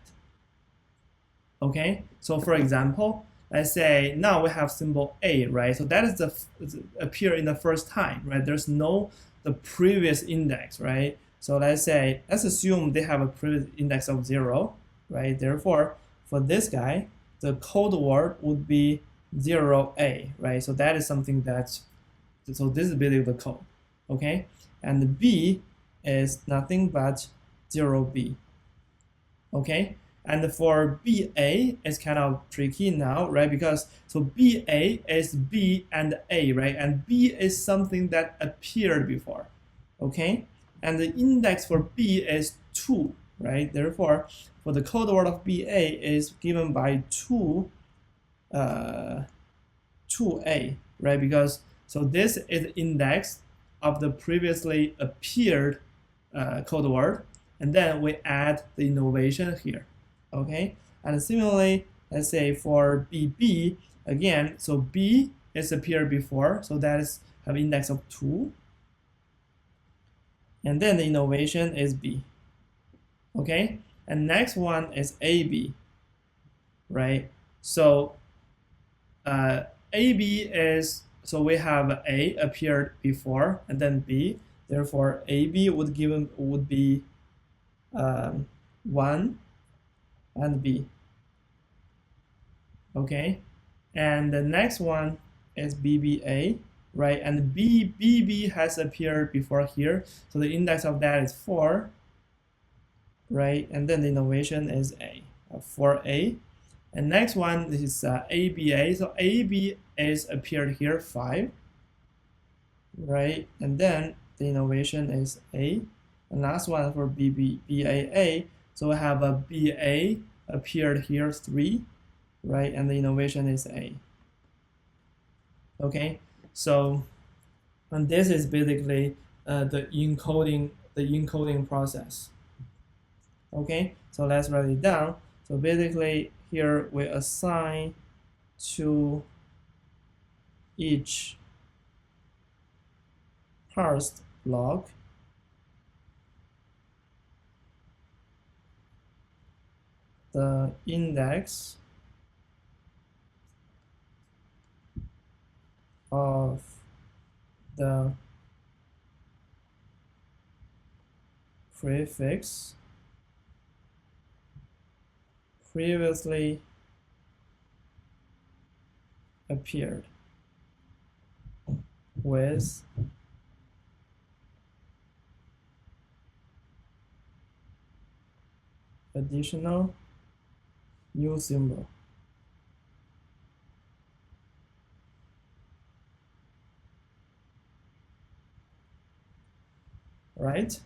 Okay, so for example, let's say now we have symbol A, right? So that is the appear in the first time, right? There's no the previous index, right? So let's assume they have a previous index of 0, right? Therefore, for this guy, the code word would be 0A, right? So that is something that, so this is basically the code, okay? And B is nothing but 0B, okay? And for BA, it's kind of tricky now, right? Because so BA is B and A, right? And B is something that appeared before, okay? And the index for B is 2, right? Therefore, for the code word of BA is given by 2A, right? Because so this is index of the previously appeared code word, and then we add the innovation here. Okay, and similarly, let's say for BB, again, so B is appeared before, so that is have index of 2, and then the innovation is B. Okay, and next one is AB, right? So AB is, so we have A appeared before and then B, therefore AB would be 1 and B. Okay, and the next one is BBA, right? And BB has appeared before here, so the index of that is 4, right? And then the innovation is A, 4A. And next one is ABA, so AB is appeared here 5, right? And then the innovation is A. And last one for BAA, so we have a BA appeared here 3, right? And the innovation is A. Okay, so and this is basically the encoding process. Okay, so let's write it down. So basically here we assign to each parsed block the index of the prefix previously appeared with additional new symbol. Right?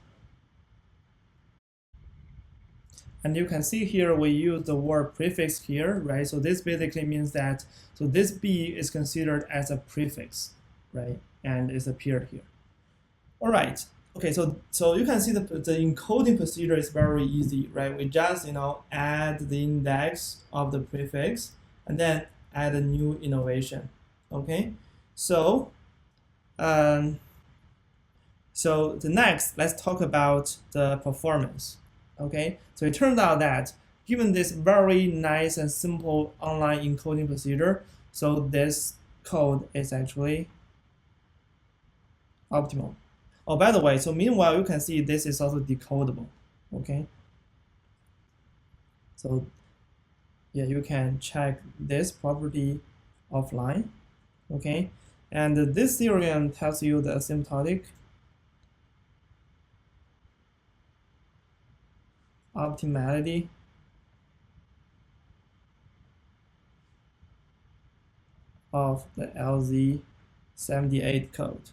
And you can see here we use the word prefix here, right? So this basically means that, so this B is considered as a prefix, right? And it's appeared here. All right. Okay, so you can see the encoding procedure is very easy, right? We just add the index of the prefix and then add a new innovation. Okay, so so the next, let's talk about the performance. Okay, so it turns out that given this very nice and simple online encoding procedure, so this code is actually optimal. Oh, by the way, so meanwhile, you can see this is also decodable. Okay, so yeah, you can check this property offline. Okay, and this theorem tells you the asymptotic optimality of the LZ78 code.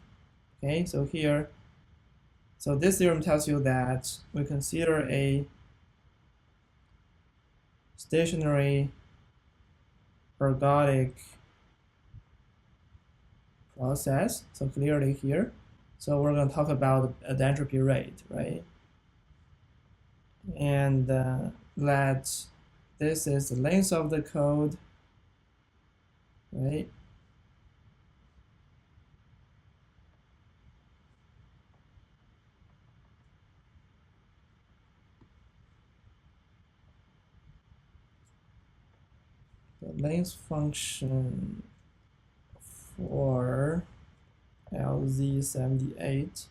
Okay, so here, so this theorem tells you that we consider a stationary ergodic process. So clearly here, so we're going to talk about the entropy rate, right? And that this is the length of the code, right? The length function for LZ78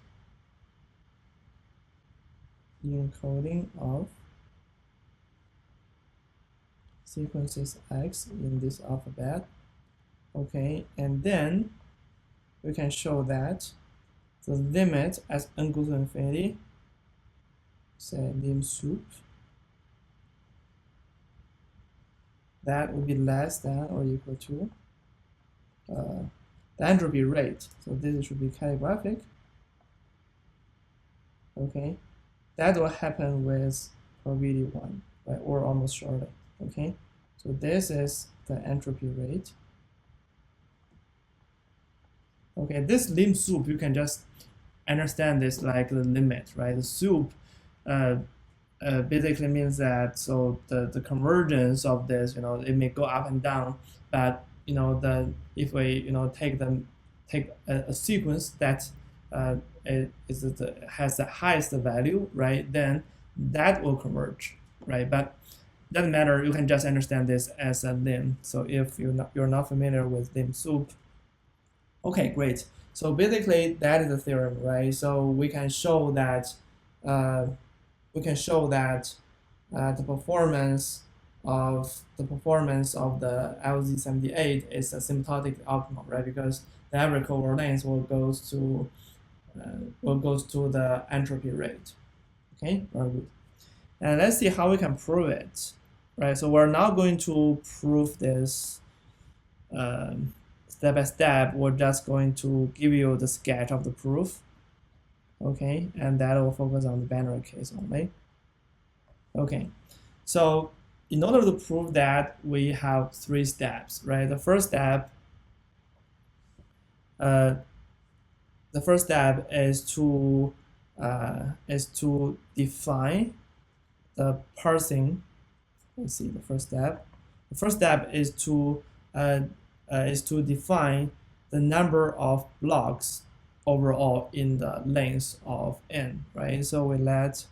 encoding of sequences X in this alphabet. Okay, and then we can show that the limit as n goes to infinity, say lim sup, that would be less than or equal to the entropy rate. So this should be calligraphic. Okay, that will happen with probability 1, right, or almost surely. Okay, so this is the entropy rate. Okay, this lim sup, you can just understand this like the limit, right? The sup basically means that, so the convergence of this, it may go up and down, but if we take a sequence that has the highest value, right, then that will converge, right? But doesn't matter, you can just understand this as a lim. So if you're not familiar with lim sup, okay, great. So basically that is the theorem, right? So we can show that the performance of the LZ78 is asymptotic optimal, right? Because the average cohort length will goes to the entropy rate. Okay, very good. And let's see how we can prove it, right? So we're now going to prove this step by step. We're just going to give you the sketch of the proof. Okay, and that will focus on the binary case only. Okay, so in order to prove that, we have 3 steps, right? The first step is to define the parsing. Let's see the first step. The first step is to define the number of blocks overall in the length of n, right? So we let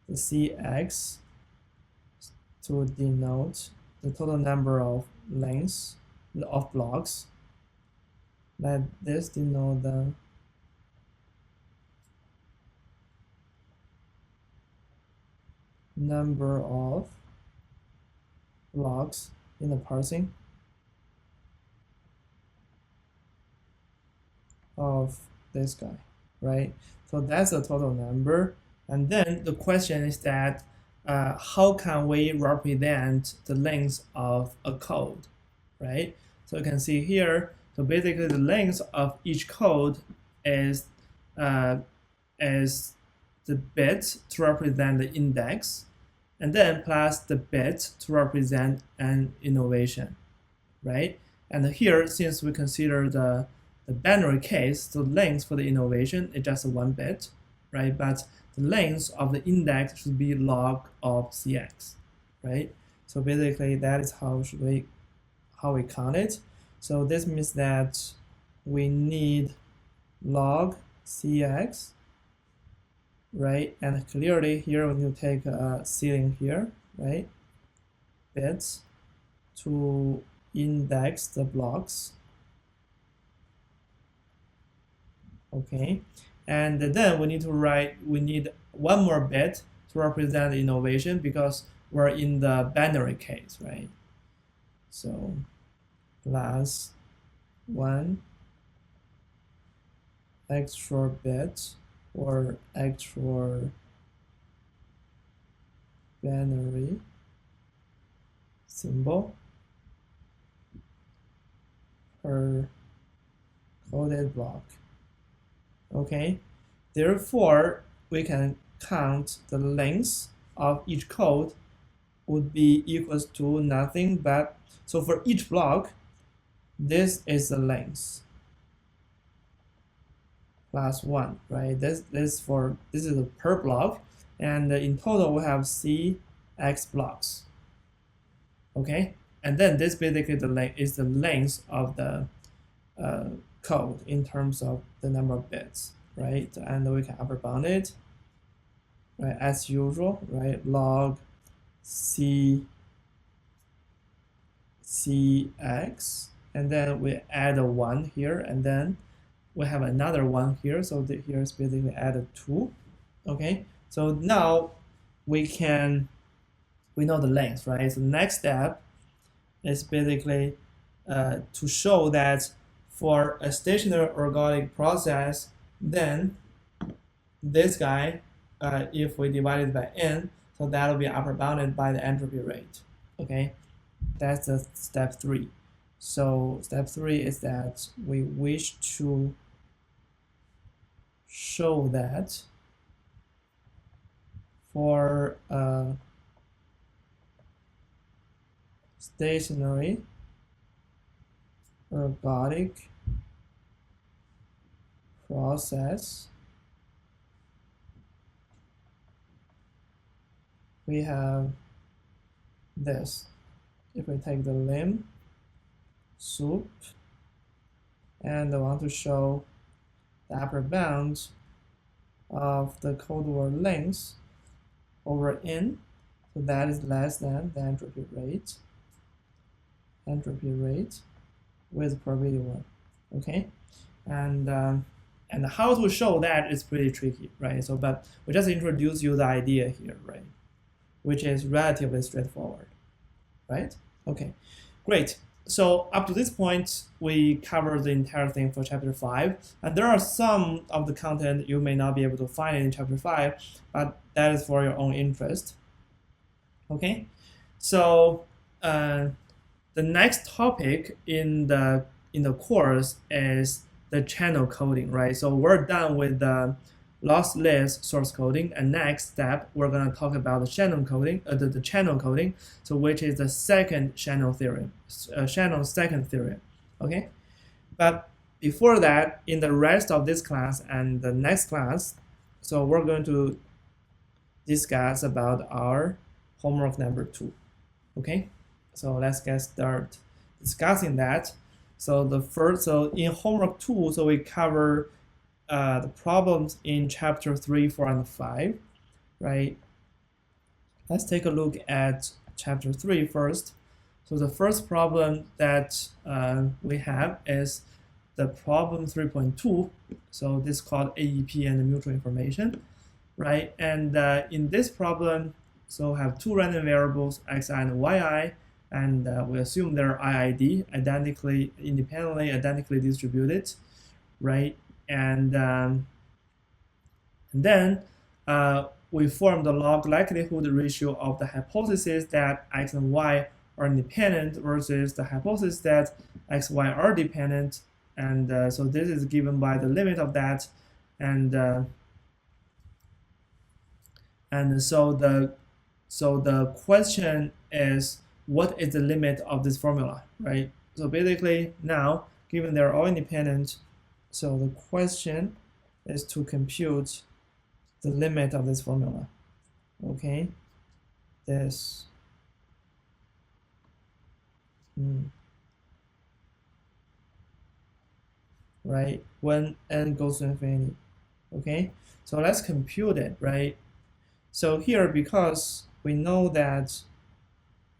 the Cx to denote the total number of lengths of blocks. Let this denote the number of blocks in the parsing of this guy, right? So that's the total number. And then the question is that how can we represent the length of a code, right? So you can see here, so basically the length of each code is the bit to represent the index, and then plus the bit to represent an innovation, right? And here, since we consider the binary case, the length for the innovation is just 1 bit, right? But the length of the index should be log of Cx, right? So basically, that is how we count it. So this means that we need log Cx, right? And clearly here we need to take a ceiling here, right? Bits to index the blocks. Okay, and then we need 1 more bit to represent the innovation because we're in the binary case, right? So plus 1 extra bit or extra binary symbol per coded block. Okay, therefore we can count the length of each code would be equals to nothing but, so for each block, this is the length plus 1, right? This is a per block, and in total we have Cx blocks. Okay, and then this basically is the length of the code in terms of the number of bits, right? And we can upper bound it, right? As usual, right? Log Cx, and then we add a 1 here, and then we have another 1 here. So here is basically added 2. Okay, so now we know the length, right? So the next step is basically to show that for a stationary organic process, then this guy, if we divide it by n, so that will be upper bounded by the entropy rate. Okay, that's the step 3. So step 3 is that we wish to show that for a stationary ergodic process, we have this. If we take the lim sup and I want to show the upper bound of the code word length over n, so that is less than the entropy rate with probability 1. Okay, and how to show that is pretty tricky, right? So, but we just introduce you the idea here, right? Which is relatively straightforward, right? Okay, great. So up to this point, we covered the entire thing for chapter 5, and there are some of the content you may not be able to find in chapter 5, but that is for your own interest. Okay, so the next topic in the course is the channel coding, right? So we're done with the lossless source coding, and next step we're going to talk about the channel coding, the channel coding, so which is the second channel theorem, second theorem. Okay, but before that, in the rest of this class and the next class, so we're going to discuss about our homework number 2. Okay, So let's get started discussing that. So in homework 2, so we cover the problems in chapter 3, 4, and 5, right? Let's take a look at chapter 3 first. So the first problem that we have is the problem 3.2. So this is called AEP and mutual information, right? And in this problem, so we have two random variables, xi and yi, and we assume they're IID, independently distributed, right? And then we form the log likelihood ratio of the hypothesis that x and y are independent versus the hypothesis that x, y are dependent. And so this is given by the limit of that. And so the question is, what is the limit of this formula, right? So basically now, given they're all independent, so the question is to compute the limit of this formula. Okay, this right, when n goes to infinity. Okay, so let's compute it, right? So here, because we know that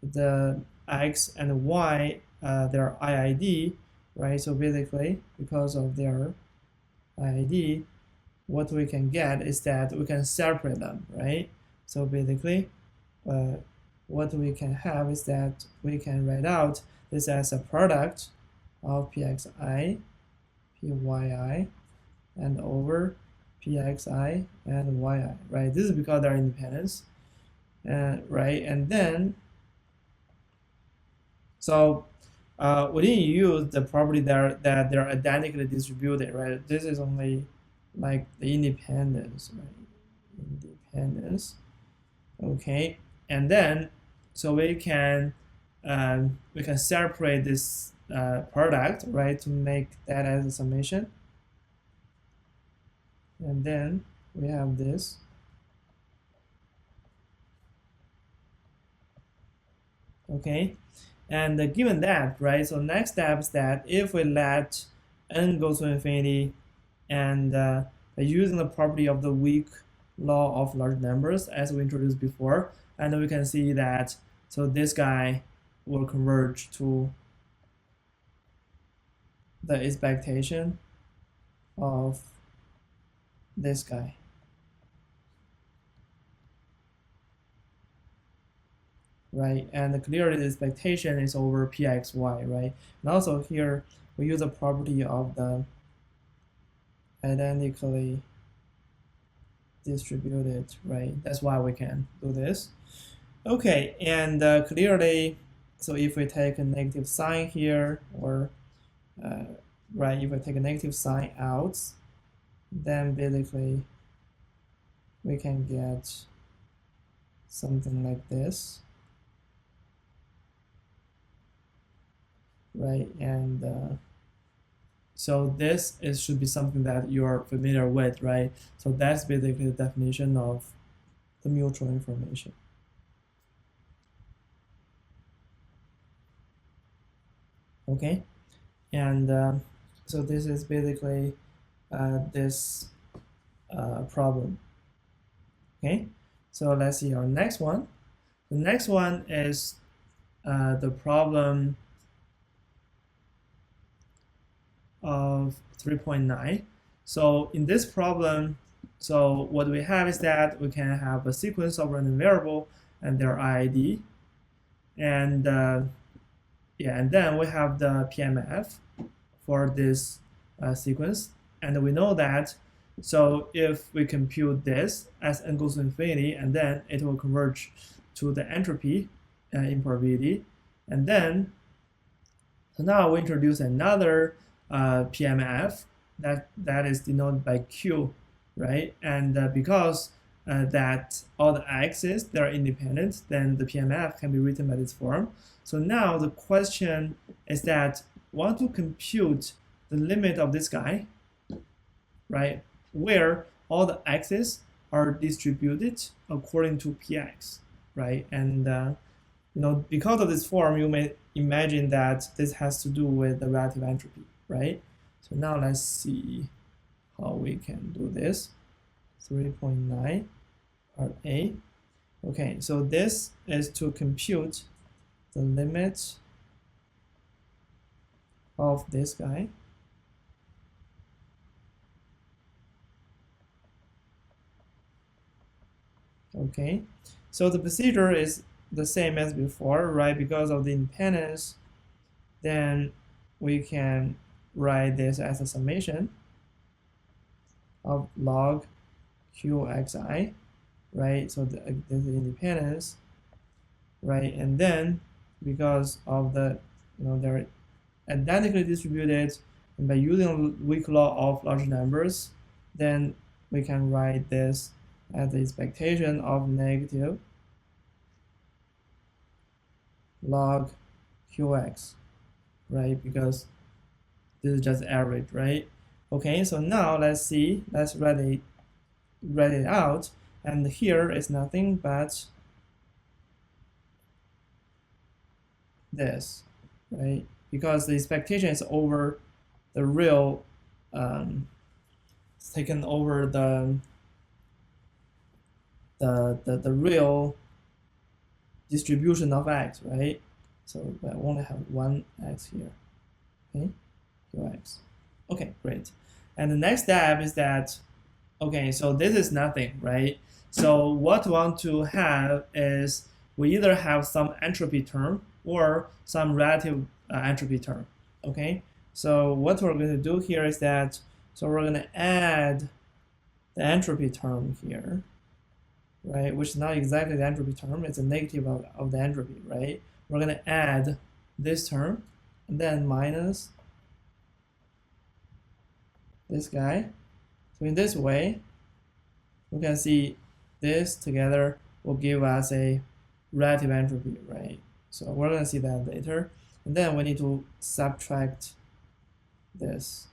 the x and y, they're IID, right? So basically, because of their IID, what we can get is that we can separate them, right? So basically, what we can have is that we can write out this as a product of pxi, pyi, and over pxi and yi, right? This is because they're independent, right? And then, so we didn't use the property that they're identically distributed, right? This is only like the independence, right? Independence. Okay, and then so we can separate this product, right, to make that as a summation, and then we have this. Okay, and given that, right, so next step is that if we let n go to infinity, and by using the property of the weak law of large numbers as we introduced before, and we can see that so this guy will converge to the expectation of this guy, right? And clearly the expectation is over pxy, right? And also here we use the property of the identically distributed, right? That's why we can do this. Okay, and clearly, so if we take a negative sign here, or right, if we take a negative sign out, then basically we can get something like this, right? And so this should be something that you're familiar with, right? So that's basically the definition of the mutual information. Okay, and so this is basically this problem. Okay, so let's see our next one. The next one is the problem of 3.9. So in this problem, so what we have is that we can have a sequence of random variable and their IID, and yeah, and then we have the PMF for this sequence, and we know that so if we compute this as n goes to infinity, and then it will converge to the entropy improbability, and then so now we introduce another PMF that is denoted by Q, right? And because that all the x's, they're independent, then the PMF can be written by this form. So now the question is that we want to compute the limit of this guy, right, where all the x's are distributed according to px, right? And because of this form, you may imagine that this has to do with the relative entropy, right? So now let's see how we can do this. 3.9 part A. Okay, so this is to compute the limit of this guy. Okay, so the procedure is the same as before, right? Because of the independence, then we can write this as a summation of log qxi, right? So this is independence, right? And then because of the, they're identically distributed, and by using weak law of large numbers, then we can write this as the expectation of negative log qx, right? Because this is just average, right? Okay, so now let's write it out, and here is nothing but this, right? Because the expectation is over the real, it's taken over the real distribution of x, right? So I only have one x here, okay, qx. Okay, great. And the next step is that, okay, so this is nothing, right? So what we want to have is we either have some entropy term or some relative entropy term, okay? So what we're going to do here is that, so we're going to add the entropy term here, right? Which is not exactly the entropy term, it's a negative of the entropy, right? We're going to add this term and then minus this guy. So in this way, we can see this together will give us a relative entropy, right? So we're going to see that later. And then we need to subtract this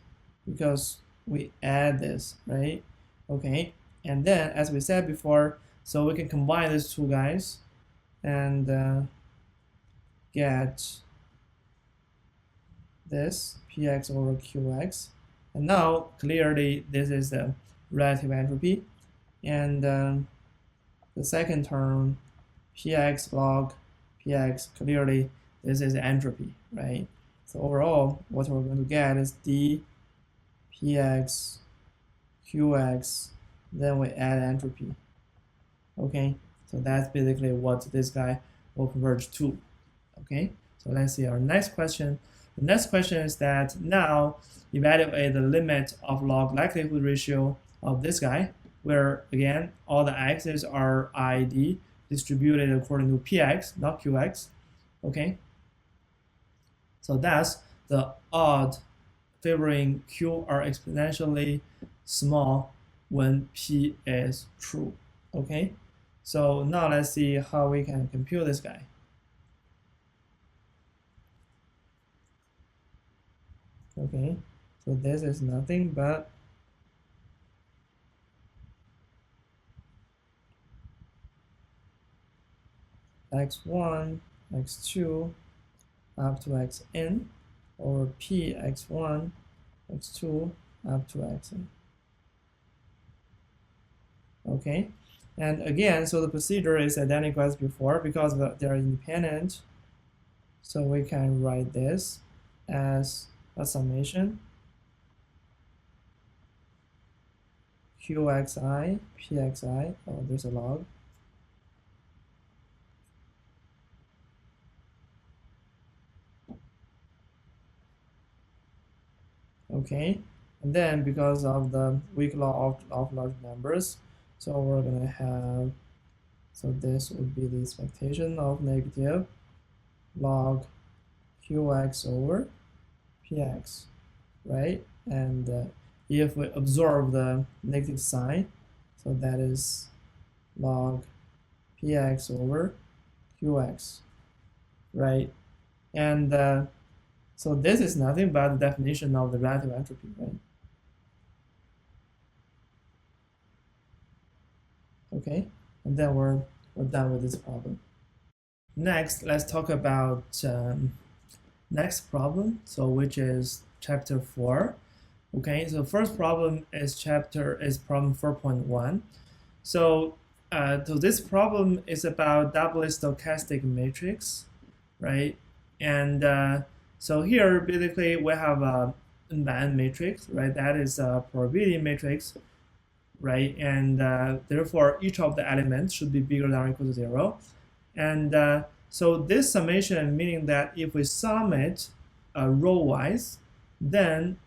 because we add this, right? Okay, and then as we said before, so we can combine these two guys and get this px over qx. And now clearly this is the relative entropy, and the second term px log px, clearly this is entropy, right? So overall what we're going to get is d px qx, then we add entropy. Okay, so that's basically what this guy will converge to. Okay, so let's see our next question. The next question is that now evaluate the limit of log likelihood ratio of this guy, where again all the x's are ID distributed according to px, not qx. Okay, so that's the odd favoring q are exponentially small when p is true. Okay, so now let's see how we can compute this guy. Okay, so this is nothing but x1, x2 up to xn over p x1, x2 up to xn. Okay, and again, so the procedure is identical as before because they are independent. So we can write this as a summation qxi pxi, oh there's a log, okay, and then because of the weak law of large numbers, so we're gonna have, so this would be the expectation of negative log qx over px, right? And if we absorb the negative sign, so that is log px over qx, right? And so this is nothing but the definition of the relative entropy, right? Okay, and then we're done with this problem. Next, let's talk about next problem, so which is chapter 4. Okay, so first problem is problem 4.1. So this problem is about doubly stochastic matrix, right? And so here basically we have a n matrix, right? That is a probability matrix, right? And therefore each of the elements should be bigger than or equal to 0. And so this summation, meaning that if we sum it row-wise, then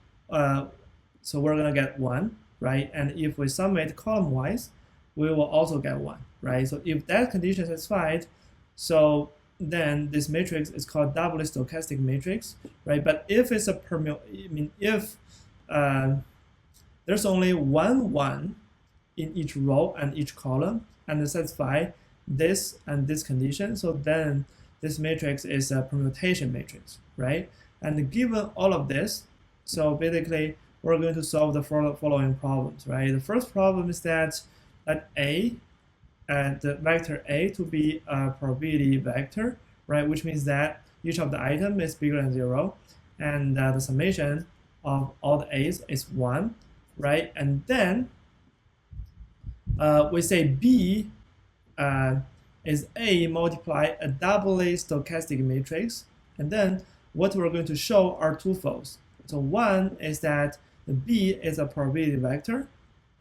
so we're gonna get 1, right? And if we sum it column-wise, we will also get 1, right? So if that condition is satisfied, so then this matrix is called doubly stochastic matrix, right? But if it's a if there's only one in each row and each column, and satisfy this and this condition, so then this matrix is a permutation matrix, right? And given all of this, so basically we're going to solve the following problems, right? The first problem is that A, the vector A to be a probability vector, right? Which means that each of the item is bigger than 0, and the summation of all the A's is 1, right? And then we say B is A multiply a doubly stochastic matrix, and then what we're going to show are twofolds. So one is that the B is a probability vector,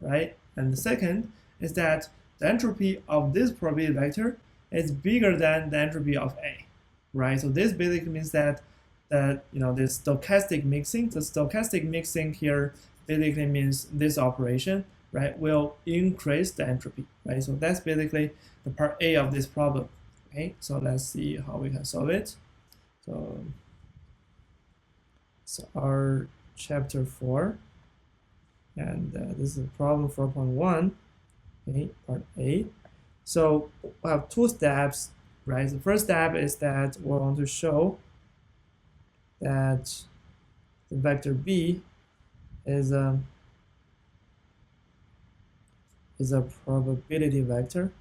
right? And the second is that the entropy of this probability vector is bigger than the entropy of A, right? So this basically means that this stochastic mixing, the stochastic mixing here basically means this operation, right, will increase the entropy, right? So that's basically the part A of this problem. Okay, so let's see how we can solve it. So our chapter 4, and this is problem 4.1. Okay, part A. So we have two steps, right? The first step is that we want to show that the vector B is a probability vector.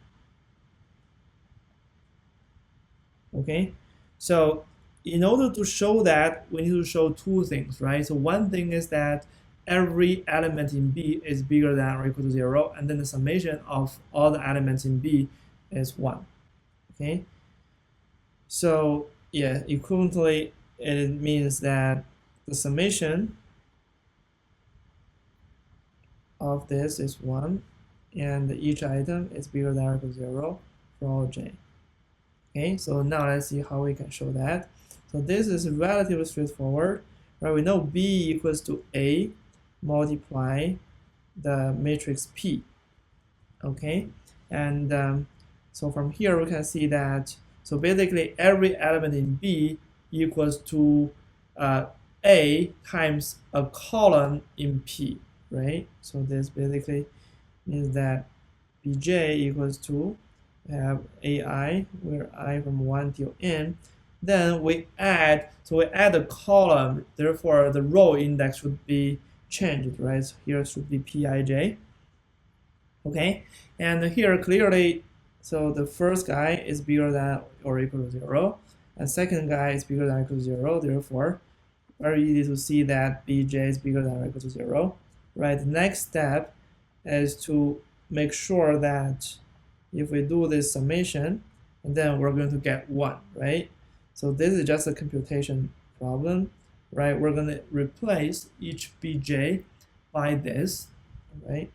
Okay, so in order to show that, we need to show two things, right? So one thing is that every element in B is bigger than or equal to 0, and then the summation of all the elements in B is 1. Okay, so yeah, equivalently, it means that the summation of this is 1, and each item is bigger than or equal to 0 for all j. Okay, so now let's see how we can show that. So this is relatively straightforward, right? We know B equals to A multiply the matrix P. Okay, and so from here we can see that, so basically every element in B equals to A times a column in P, right? So this basically means that Bj equals to have AI, where I from 1 till n. Then we add, so we add a column, therefore the row index should be changed, right? So here should be Pij. Okay, and here clearly, so the first guy is bigger than or equal to 0, and second guy is bigger than or equal to 0, therefore very easy to see that Bj is bigger than or equal to 0, right? The next step is to make sure that if we do this summation, and then we're going to get 1, right? So this is just a computation problem, right? We're going to replace each Bj by this, right?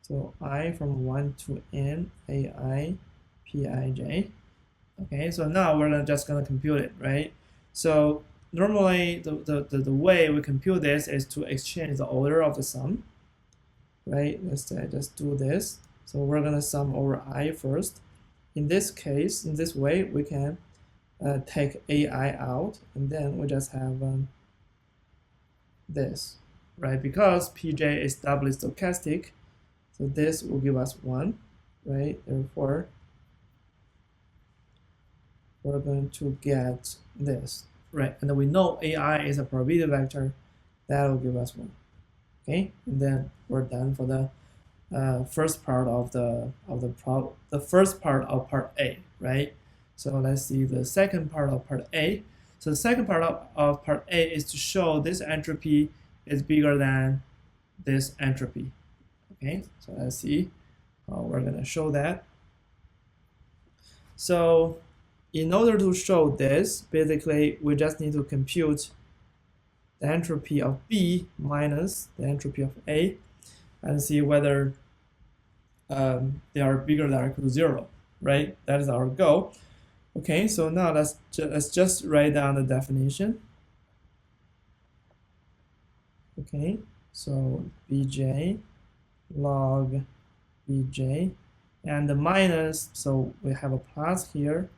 So I from 1 to n, Ai, Pij. Okay, so now we're just going to compute it, right? So normally the way we compute this is to exchange the order of the sum, right? Let's just do this. So we're going to sum over I first. In this case, in this way, we can take AI out, and then we just have this, right? Because Pj is doubly stochastic, so this will give us 1, right? Therefore, we're going to get this, right? And then we know AI is a probability vector, that will give us 1. Okay, and then we're done for the first part of the first part of part A, right? So let's see the second part of part A. So the second part of part A is to show this entropy is bigger than this entropy. Okay, so let's see how we're gonna show that. So in order to show this, basically we just need to compute the entropy of B minus the entropy of A and see whether they are bigger than or equal to 0, right? That is our goal. Okay, so now let's just write down the definition. Okay, so Bj log Bj, and the minus, so we have a plus here.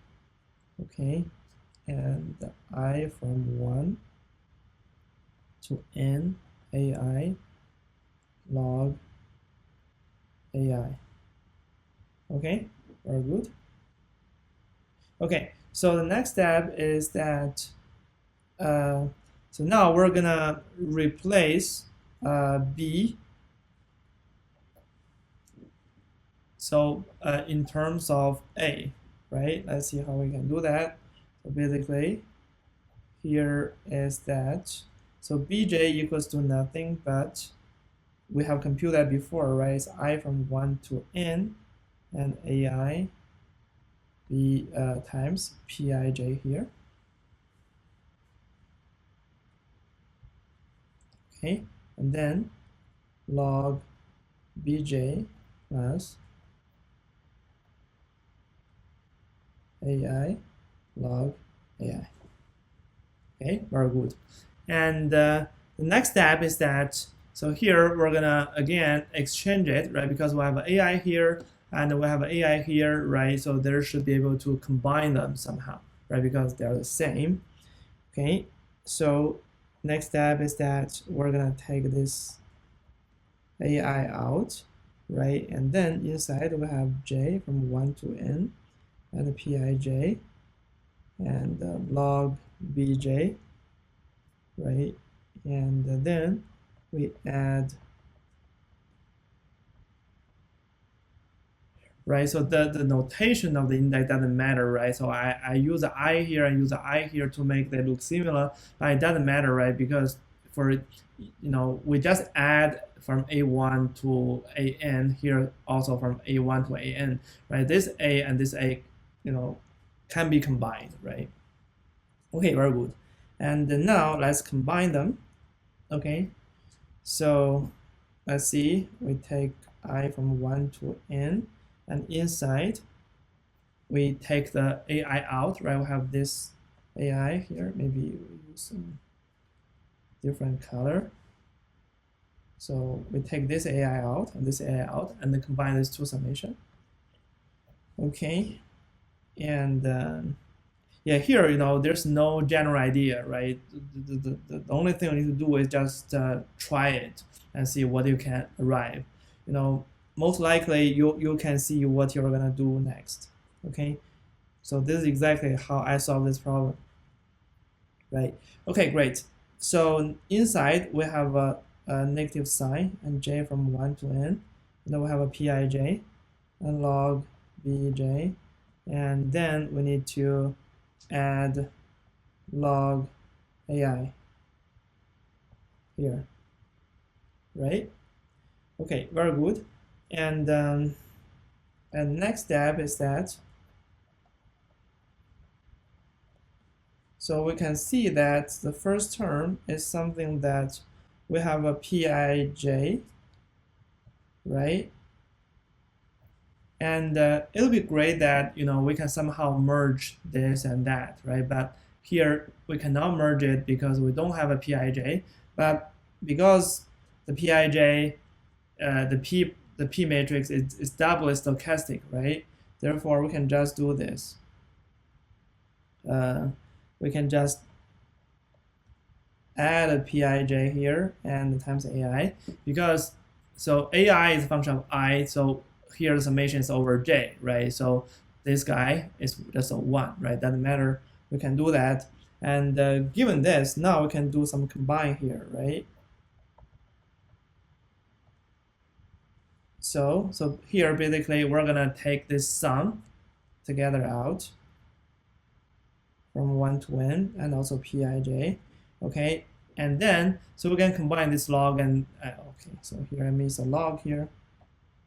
Okay, and the I from 1 to n ai log ai. Okay, very good. Okay, so the next step is that, so now we're gonna replace B. So in terms of A, right? Let's see how we can do that. So basically, here is that, so Bj equals to nothing, but we have computed that before, right? It's I from 1 to n, and ai b times pij here. Okay, and then log bj plus ai log ai. Okay, very good. And the next step is that, so here we're gonna again exchange it, right? Because we have an AI here and we have an AI here, right? So there should be able to combine them somehow, right? Because they're the same. Okay, so next step is that we're gonna take this AI out, right? And then inside we have j from 1 to n and pij and log bj, right? And then we add, right? So the notation of the index doesn't matter, right? So I use the I here, I use the I here to make they look similar, but it doesn't matter, right? Because for, we just add from A1 to AN here, also from A1 to AN, right? This A and this A, can be combined, right? Okay, very good. And now let's combine them. Okay, so let's see, we take I from 1 to n, and inside we take the AI out, right? We have this AI here, maybe we use some different color. So we take this AI out and this AI out and then combine these two summation. Okay, and yeah, here, there's no general idea, right? The only thing you need to do is just try it and see what you can arrive. Most likely you can see what you're gonna do next. Okay, so this is exactly how I solve this problem. Right? Okay, great. So inside we have a negative sign and j from 1 to n, and then we have a pij and log bj, and then we need to add log ai here, right? Okay, very good. And next step is that, so we can see that the first term is something that we have a pij, right? And it'll be great that we can somehow merge this and that, right? But here we cannot merge it because we don't have a pij. But because the pij, the p matrix is doubly stochastic, right? Therefore, we can just do this. We can just add a pij here and times ai, because so ai is a function of I, so here the summation is over j, right? So this guy is just a 1, right? Doesn't matter. We can do that. And given this, now we can do some combine here, right? So here basically we're gonna take this sum together out, from 1 to n, and also Pij. Okay, and then so we can combine this log and okay, so here I miss a log here,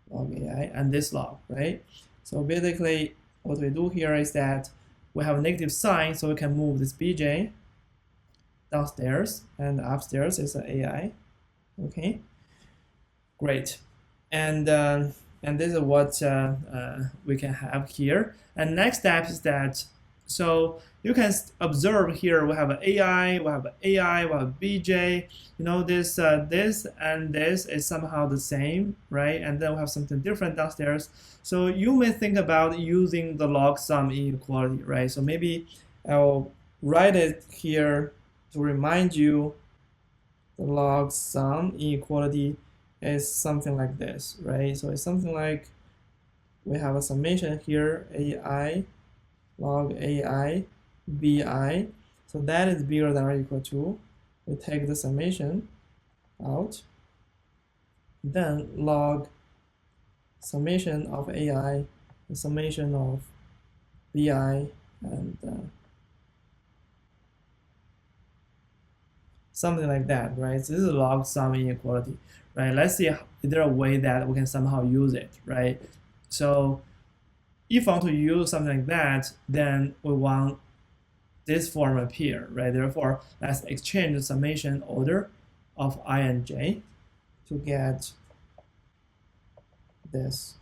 log ai, and this log, right? So basically, what we do here is that we have a negative sign, so we can move this bj downstairs, and upstairs is an ai. Okay, great, and this is what we can have here. And next step is that, so you can observe here we have an AI, we have an AI, we have a BJ. You know, this this and this is somehow the same, right? And then we have something different downstairs. So you may think about using the log sum inequality, right? So maybe I'll write it here to remind you. The log sum inequality is something like this, right? So it's something like we have a summation here, AI log AI bi, so that is bigger than or equal to, we take the summation out, then log summation of AI, the summation of bi, and something like that, right? So this is a log sum inequality, right? Let's see, is there a way that we can somehow use it, right? So if I want to use something like that, then we want this form appear, right? Therefore, let's exchange the summation order of I and j to get this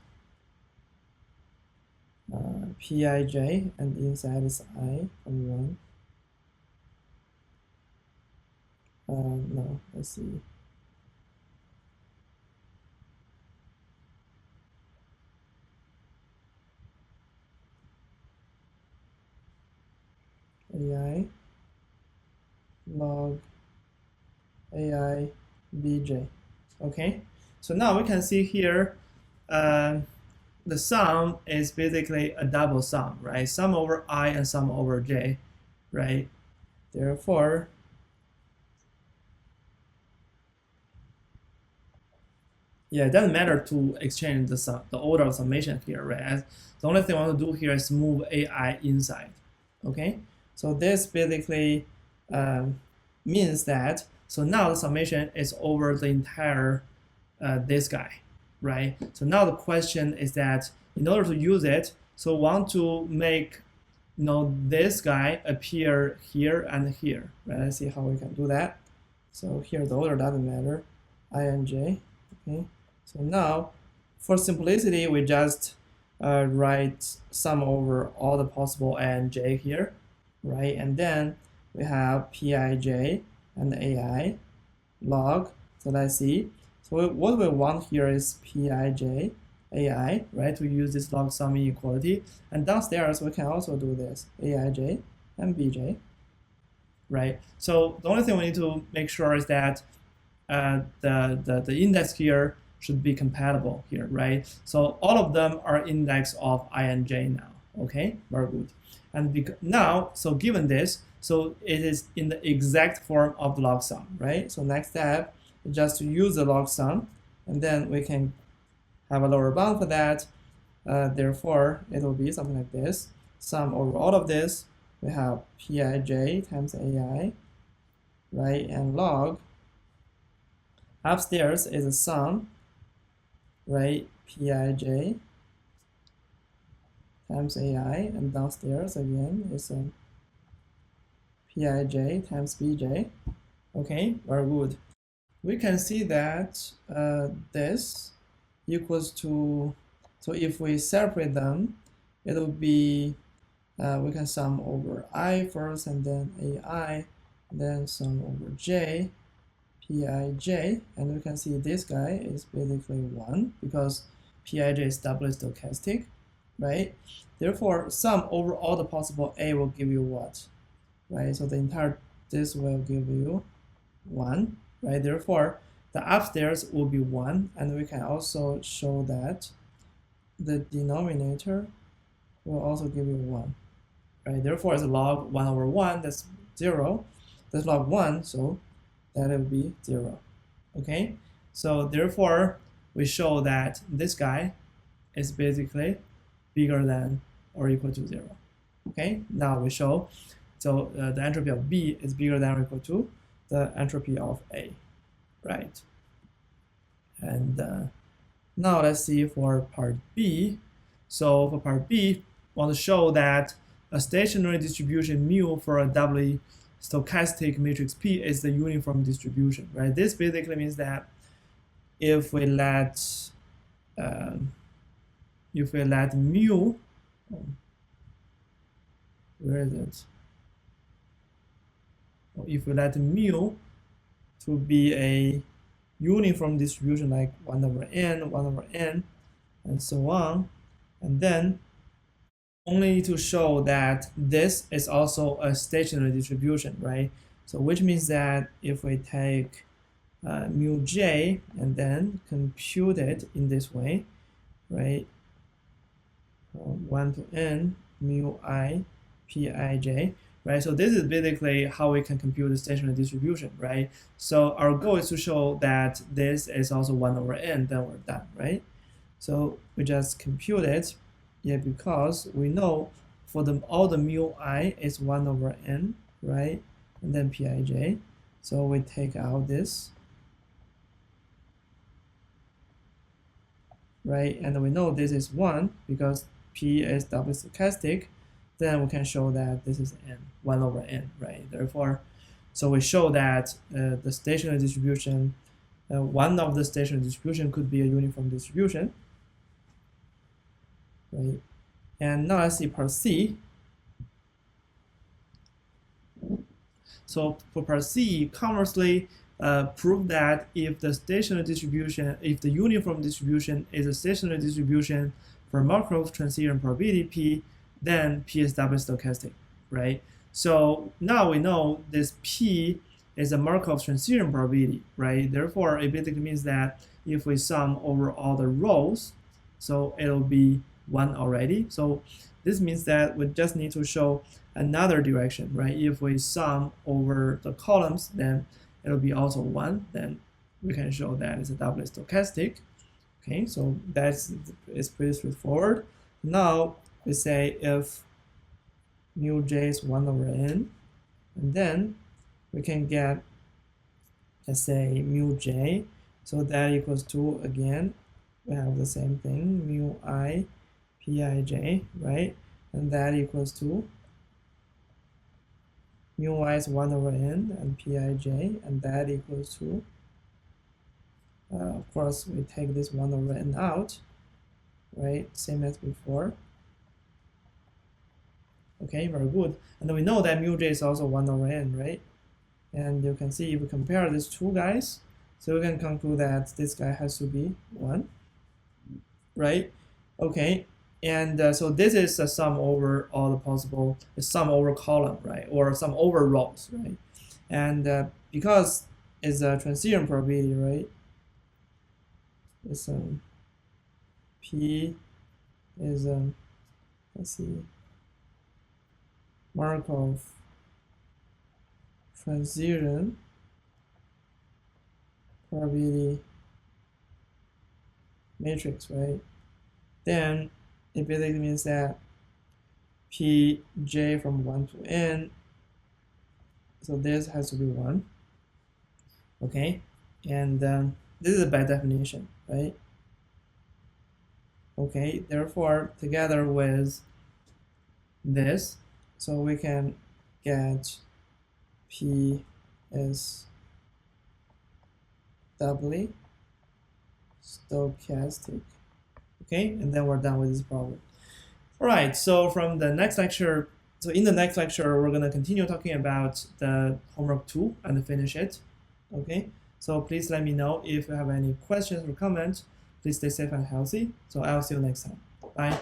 Pij, and inside is I from 1. No, let's see. AI log AI bj. Okay, so now we can see here the sum is basically a double sum, right? Sum over I and sum over j, right? Therefore, yeah, it doesn't matter to exchange the order of summation here, right? As the only thing I want to do here is move AI inside. Okay, so this basically means that, so now the summation is over the entire this guy, right? So now the question is that in order to use it, so we want to make, you know, this guy appear here and here, right? Let's see how we can do that. So here the order doesn't matter, I and j. Okay, so now for simplicity we just write sum over all the possible I and j here, right? And then we have Pij and AI log. So let's see. So what we want here is Pij AI, right? To use this log sum inequality. And downstairs we can also do this Aij and Bj, right? So the only thing we need to make sure is that the index here should be compatible here, right? So all of them are index of I and j now. Okay, very good. And now, so given this, so it is in the exact form of the log sum, right? So next step is just to use the log sum, and then we can have a lower bound for that. Therefore, it will be something like this. Sum over all of this, we have Pij times AI, right? And log upstairs is a sum, right? Pij times AI, and downstairs again is a Pij times Bj. Okay, very good. We can see that this equals to, so if we separate them, it will be, we can sum over I first and then AI, then sum over j, Pij, and we can see this guy is basically 1 because Pij is doubly stochastic, right? Therefore, sum over all the possible A will give you what, right? So the entire, this will give you 1, right? Therefore, the upstairs will be 1, and we can also show that the denominator will also give you 1, right? Therefore, it's log 1 over 1, that's 0. That's log 1, so that will be 0. Okay, so therefore, we show that this guy is basically bigger than or equal to 0. Okay, now we show So the entropy of B is bigger than or equal to the entropy of A, right? And now let's see for part B. So for part B, I want to show that a stationary distribution mu for a doubly stochastic matrix P is the uniform distribution, right? This basically means that if we let mu, where is it? If we let mu to be a uniform distribution like 1 over n, and so on, and then only to show that this is also a stationary distribution, right? So which means that if we take mu j and then compute it in this way, right? 1 to n mu I pij, right? So this is basically how we can compute the stationary distribution, right? So our goal is to show that this is also 1 over n, then we're done, right? So we just compute it, yeah, because we know for all the mu I is 1 over n, right? And then pij. So we take out this, right? And we know this is 1 because P is doubly stochastic. Then we can show that this is n, 1 over n, right? Therefore, so we show that the stationary distribution, one of the stationary distribution could be a uniform distribution, right? And now let's see part C. So for part C, conversely, prove that if the stationary distribution, if the uniform distribution is a stationary distribution for Markov transition probability P, then P is doubly stochastic, right? So now we know this P is a Markov transition probability, right? Therefore, it basically means that if we sum over all the rows, so it'll be 1 already. So this means that we just need to show another direction, right? If we sum over the columns, then it'll be also 1. Then we can show that it's a doubly stochastic. Okay, so it's pretty straightforward. Now we say if mu j is 1 over n, and then we can get, let's say, mu j. So that equals to, again, we have the same thing, mu I pij, right? And that equals to mu I is 1 over n and pij, and that equals to, of course, we take this 1 over n out, right? Same as before. Okay, very good. And we know that mu j is also 1 over n, right? And you can see if we compare these two guys, so we can conclude that this guy has to be 1, right? Okay, and so this is a sum over all the possible, a sum over column, right? Or sum over rows, right? And because it's a transition probability, right? It's P is let's see, Markov transition probability matrix, right? Then it basically means that Pj from 1 to n, so this has to be 1. Okay, and this is by definition, right? Okay, therefore, together with this, so we can get P is doubly stochastic. Okay, and then we're done with this problem. All right, so from the next lecture, so in the next lecture, we're gonna continue talking about the homework 2 and finish it. Okay, so please let me know if you have any questions or comments. Please stay safe and healthy. So I'll see you next time. Bye.